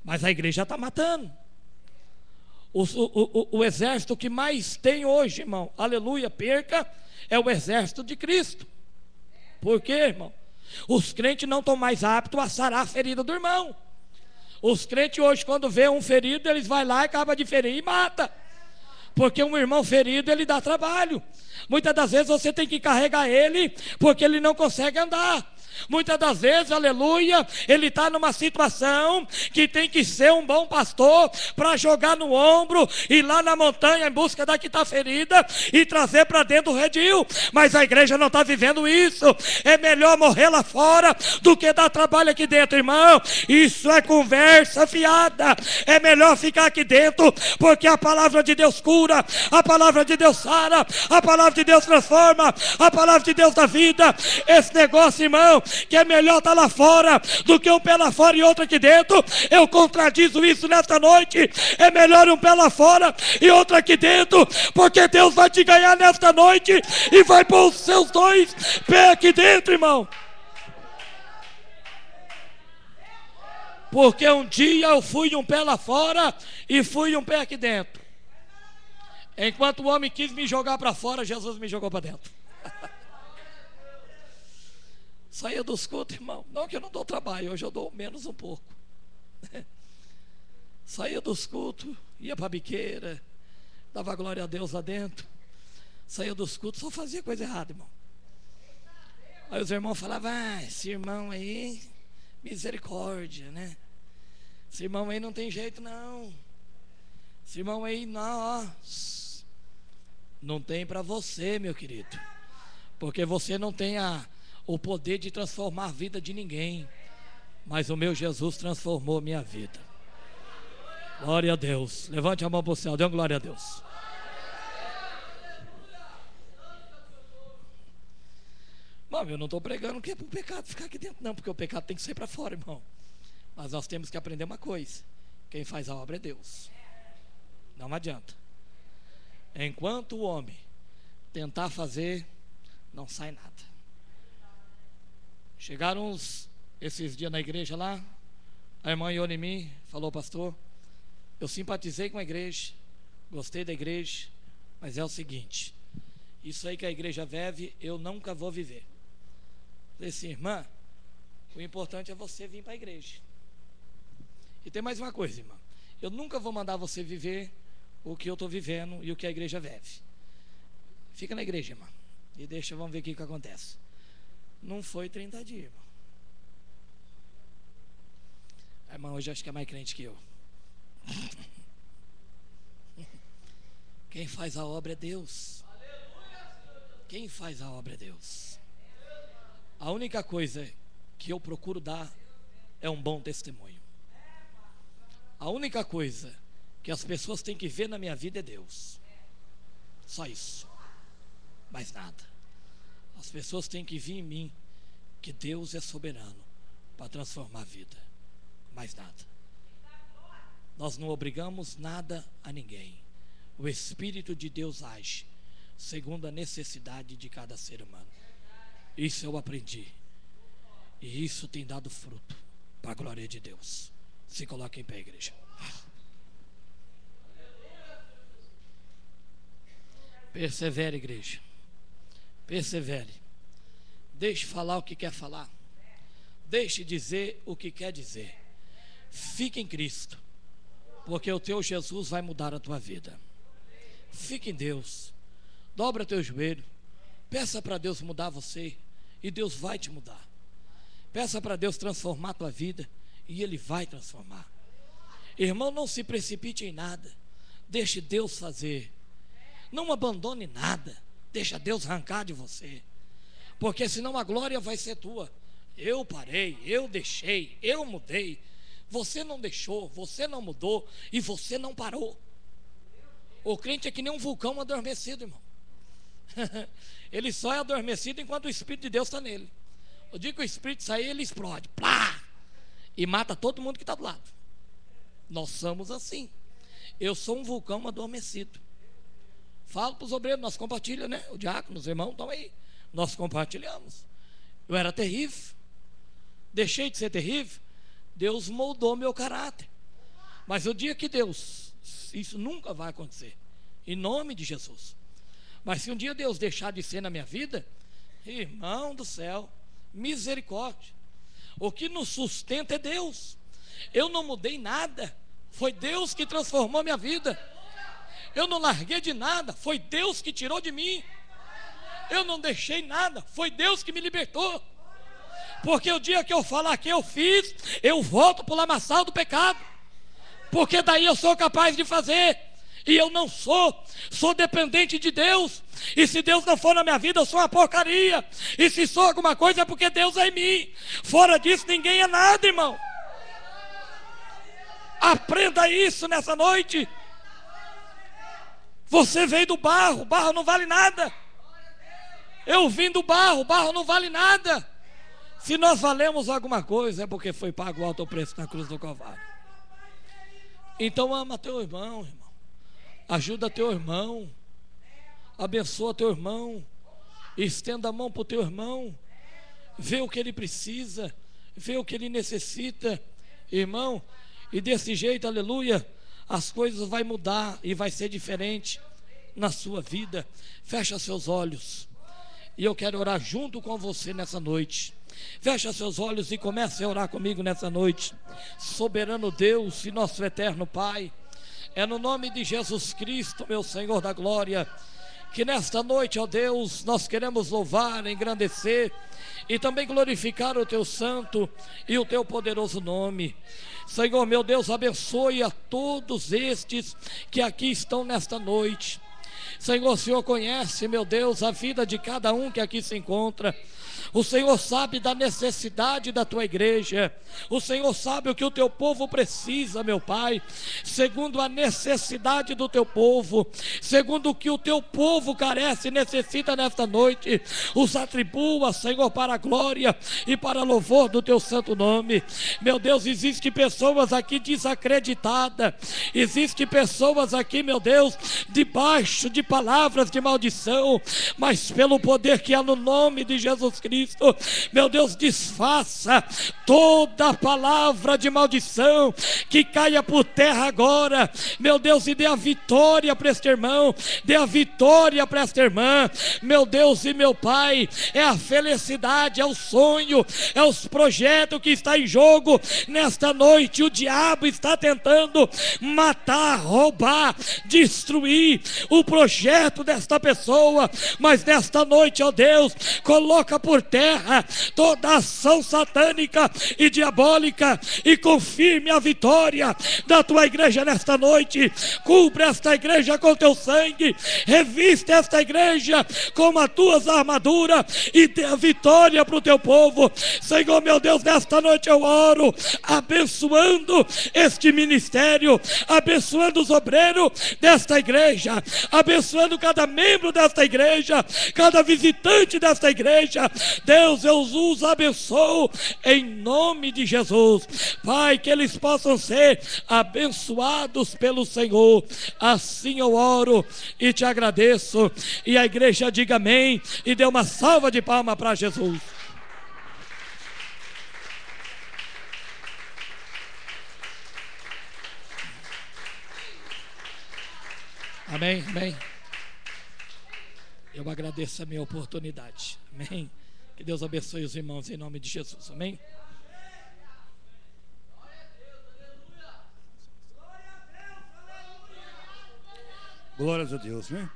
Mas a igreja está matando. O exército que mais tem hoje, irmão, aleluia, perca, é o exército de Cristo. Por quê, irmão? Os crentes não estão mais aptos a sarar a ferida do irmão. Os crentes hoje, quando vê um ferido, eles vão lá e acaba de ferir e mata. Porque um irmão ferido, ele dá trabalho. Muitas das vezes você tem que carregar ele, porque ele não consegue andar. Muitas das vezes, aleluia, ele está numa situação que tem que ser um bom pastor para jogar no ombro, ir lá na montanha em busca da que está ferida e trazer para dentro do redil. Mas a igreja não está vivendo isso. É melhor morrer lá fora do que dar trabalho aqui dentro, irmão. Isso é conversa fiada. É melhor ficar aqui dentro, porque a palavra de Deus cura, a palavra de Deus sara, a palavra de Deus transforma, a palavra de Deus dá vida. Esse negócio, irmão, que é melhor estar lá fora do que um pé lá fora e outro aqui dentro. Eu contradizo isso nesta noite. É melhor um pé lá fora e outro aqui dentro, porque Deus vai te ganhar nesta noite e vai pôr os seus dois pés aqui dentro, irmão. Porque um dia eu fui um pé lá fora e fui um pé aqui dentro. Enquanto o homem quis me jogar para fora, Jesus me jogou para dentro. Saía dos cultos, irmão. Não que eu não dou trabalho, hoje eu dou menos um pouco. Saía dos cultos, ia para a biqueira, dava glória a Deus lá dentro. Saía dos cultos, só fazia coisa errada, irmão. Aí os irmãos falavam: esse irmão aí, misericórdia, né? Esse irmão aí não tem jeito não. Esse irmão aí não, ó. Não tem para você, meu querido. Porque você não tem o poder de transformar a vida de ninguém. Mas o meu Jesus transformou a minha vida. Glória a Deus. Levante a mão para o céu, dê uma glória a Deus. Bom, eu não estou pregando que é para o pecado ficar aqui dentro, não, porque o pecado tem que sair para fora, irmão. Mas nós temos que aprender uma coisa: quem faz a obra é Deus. Não adianta. Enquanto o homem tentar fazer, não sai nada. Chegaram esses dias na igreja lá, a irmã Ionimi falou: pastor, eu simpatizei com a igreja, gostei da igreja, mas é o seguinte, isso aí que a igreja vive, eu nunca vou viver. Falei assim: irmã, o importante é você vir para a igreja. E tem mais uma coisa, irmã, eu nunca vou mandar você viver o que eu estou vivendo e o que a igreja vive. Fica na igreja, irmã, e vamos ver o que acontece. Não foi 30 dias, irmão. A irmã hoje acho que é mais crente que eu. Quem faz a obra é Deus. Quem faz a obra é Deus. A única coisa que eu procuro dar é um bom testemunho. A única coisa que as pessoas têm que ver na minha vida é Deus. Só isso. Mais nada. As pessoas têm que ver em mim que Deus é soberano para transformar a vida. Mais nada. Nós não obrigamos nada a ninguém. O Espírito de Deus age segundo a necessidade de cada ser humano. Isso eu aprendi. E isso tem dado fruto para a glória de Deus. Se coloque em pé, igreja. Persevere, igreja. Persevere. Deixe falar o que quer falar. Deixe dizer o que quer dizer. Fique em Cristo, porque o teu Jesus vai mudar a tua vida. Fique em Deus. Dobra teu joelho. Peça para Deus mudar você, e Deus vai te mudar. Peça para Deus transformar a tua vida, e Ele vai transformar. Irmão, não se precipite em nada. Deixe Deus fazer. Não abandone nada. Deixa Deus arrancar de você, porque senão a glória vai ser tua. Eu parei, eu deixei, eu mudei. Você não deixou, você não mudou e você não parou. O crente é que nem um vulcão adormecido, irmão. Ele só é adormecido enquanto o Espírito de Deus está nele. O dia que o Espírito sair, ele explode, plá, e mata todo mundo que está do lado. Nós somos assim. Eu sou um vulcão adormecido. Falo para os obreiros, nós compartilhamos, né? O diácono, os irmãos estão aí. Nós compartilhamos. Eu era terrível. Deixei de ser terrível. Deus moldou meu caráter. Mas o dia que Deus, isso nunca vai acontecer, em nome de Jesus. Mas se um dia Deus deixar de ser na minha vida, irmão do céu, misericórdia. O que nos sustenta é Deus. Eu não mudei nada. Foi Deus que transformou minha vida. Eu não larguei de nada, foi Deus que tirou de mim. Eu não deixei nada, foi Deus que me libertou. Porque o dia que eu falar que eu fiz, eu volto para o lamaçal do pecado. Porque daí eu sou capaz de fazer. E eu não sou dependente de Deus. E se Deus não for na minha vida, eu sou uma porcaria. E se sou alguma coisa é porque Deus é em mim. Fora disso ninguém é nada, irmão. Aprenda isso nessa noite. Você veio do barro, barro não vale nada. Eu vim do barro, barro não vale nada. Se nós valemos alguma coisa, é porque foi pago o alto preço na cruz do Calvário. Então ama teu irmão, irmão. Ajuda teu irmão. Abençoa teu irmão. Estenda a mão para o teu irmão. Vê o que ele precisa. Vê o que ele necessita, irmão. E desse jeito, aleluia, as coisas vão mudar e vai ser diferente na sua vida. Fecha seus olhos. E eu quero orar junto com você nessa noite. Fecha seus olhos e comece a orar comigo nessa noite. Soberano Deus e nosso eterno Pai, é no nome de Jesus Cristo, meu Senhor da glória, que nesta noite, ó Deus, nós queremos louvar, engrandecer e também glorificar o teu santo e o teu poderoso nome. Senhor, meu Deus, abençoe a todos estes que aqui estão nesta noite. Senhor, o Senhor conhece, meu Deus, a vida de cada um que aqui se encontra. O Senhor sabe da necessidade da tua igreja. O Senhor sabe o que o teu povo precisa, meu Pai, segundo a necessidade do teu povo, segundo o que o teu povo carece e necessita nesta noite. Os atribua, Senhor, para a glória e para louvor do teu santo nome. Meu Deus, existem pessoas aqui desacreditadas, existem pessoas aqui, meu Deus, debaixo de palavras de maldição, mas pelo poder que há no nome de Jesus Cristo, meu Deus, desfaça toda palavra de maldição, que caia por terra agora, meu Deus, e dê a vitória para este irmão, dê a vitória para esta irmã, meu Deus e meu Pai. É a felicidade, é o sonho, é os projetos que está em jogo nesta noite. O diabo está tentando matar, roubar, destruir o projeto desta pessoa, mas nesta noite, ó Deus, coloca por terra toda ação satânica e diabólica e confirme a vitória da tua igreja nesta noite. Cubra esta igreja com teu sangue, revista esta igreja com as tuas armaduras e dê a vitória para o teu povo. Senhor, meu Deus, nesta noite eu oro abençoando este ministério, abençoando os obreiros desta igreja, abençoando cada membro desta igreja, cada visitante desta igreja. Deus, eu os abençoo em nome de Jesus. Pai, que eles possam ser abençoados pelo Senhor. Assim eu oro e te agradeço. E a igreja diga amém e dê uma salva de palmas para Jesus. Amém, amém. Eu agradeço a minha oportunidade. Amém. Que Deus abençoe os irmãos em nome de Jesus. Amém. Glórias a Deus, né?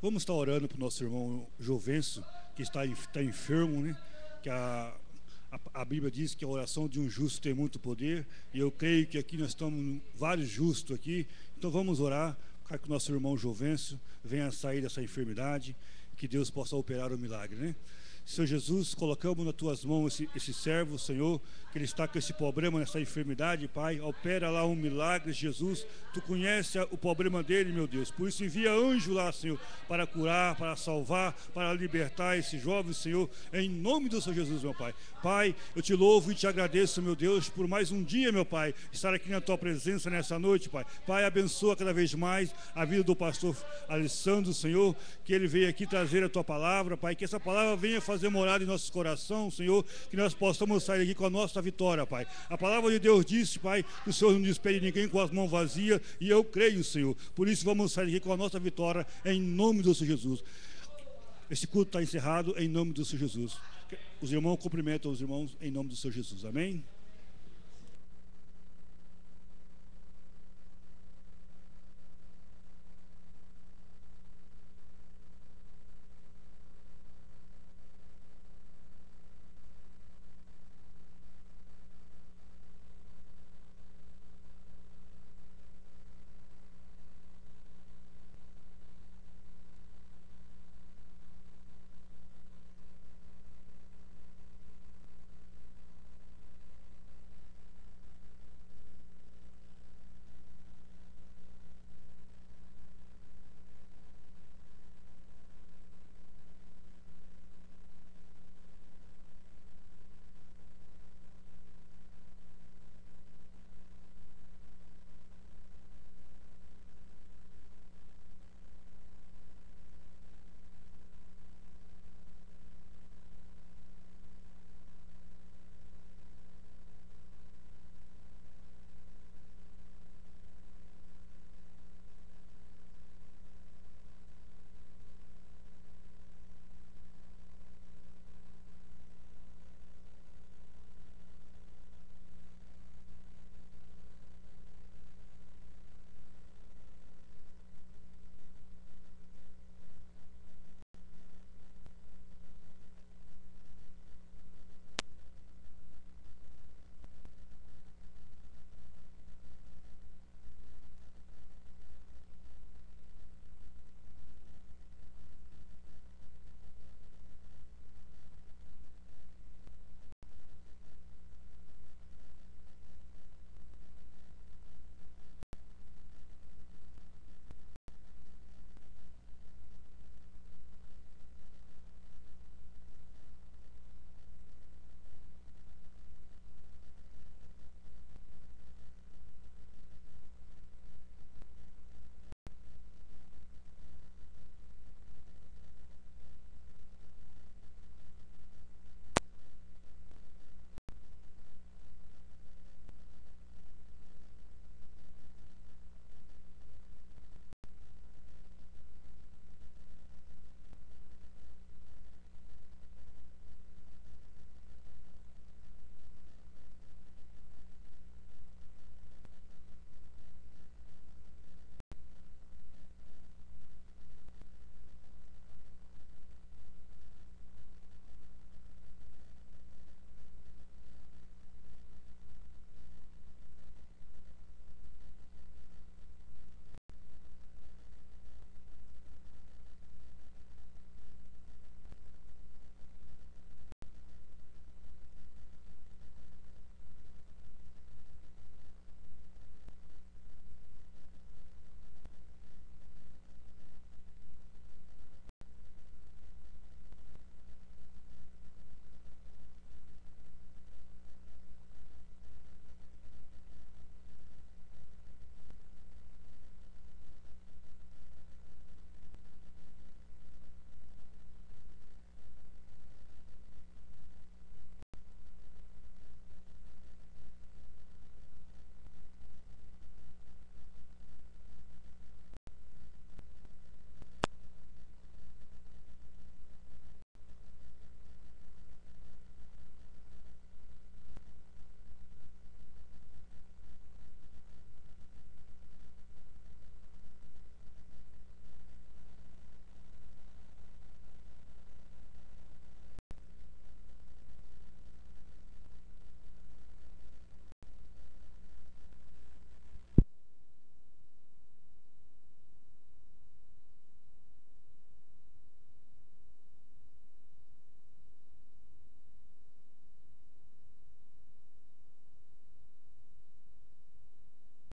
Vamos estar orando para o nosso irmão Jovencio, que está enfermo, né? Que a Bíblia diz que a oração de um justo tem muito poder, e eu creio que aqui nós estamos vários justos aqui. Então vamos orar para que o nosso irmão Jovencio venha sair dessa enfermidade, que Deus possa operar o milagre, né? Senhor Jesus, colocamos nas tuas mãos esse servo, Senhor, que ele está com esse problema, nessa enfermidade, Pai. Opera lá um milagre, Jesus. Tu conheces o problema dele, meu Deus. Por isso envia anjo lá, Senhor, para curar, para salvar, para libertar esse jovem, Senhor, em nome do Senhor Jesus, meu Pai. Pai, eu te louvo e te agradeço, meu Deus, por mais um dia, meu Pai, estar aqui na tua presença nessa noite, Pai. Pai, abençoa cada vez mais a vida do pastor Alessandro, Senhor, que ele veio aqui trazer a tua palavra, Pai, que essa palavra venha fazer morada em nossos corações, Senhor, que nós possamos sair aqui com a nossa vitória, Pai. A palavra de Deus disse, Pai, que o Senhor não despede ninguém com as mãos vazias, e eu creio, Senhor. Por isso vamos sair aqui com a nossa vitória em nome do Senhor Jesus. Esse culto está encerrado em nome do Senhor Jesus. Os irmãos cumprimentam os irmãos em nome do Senhor Jesus. Amém?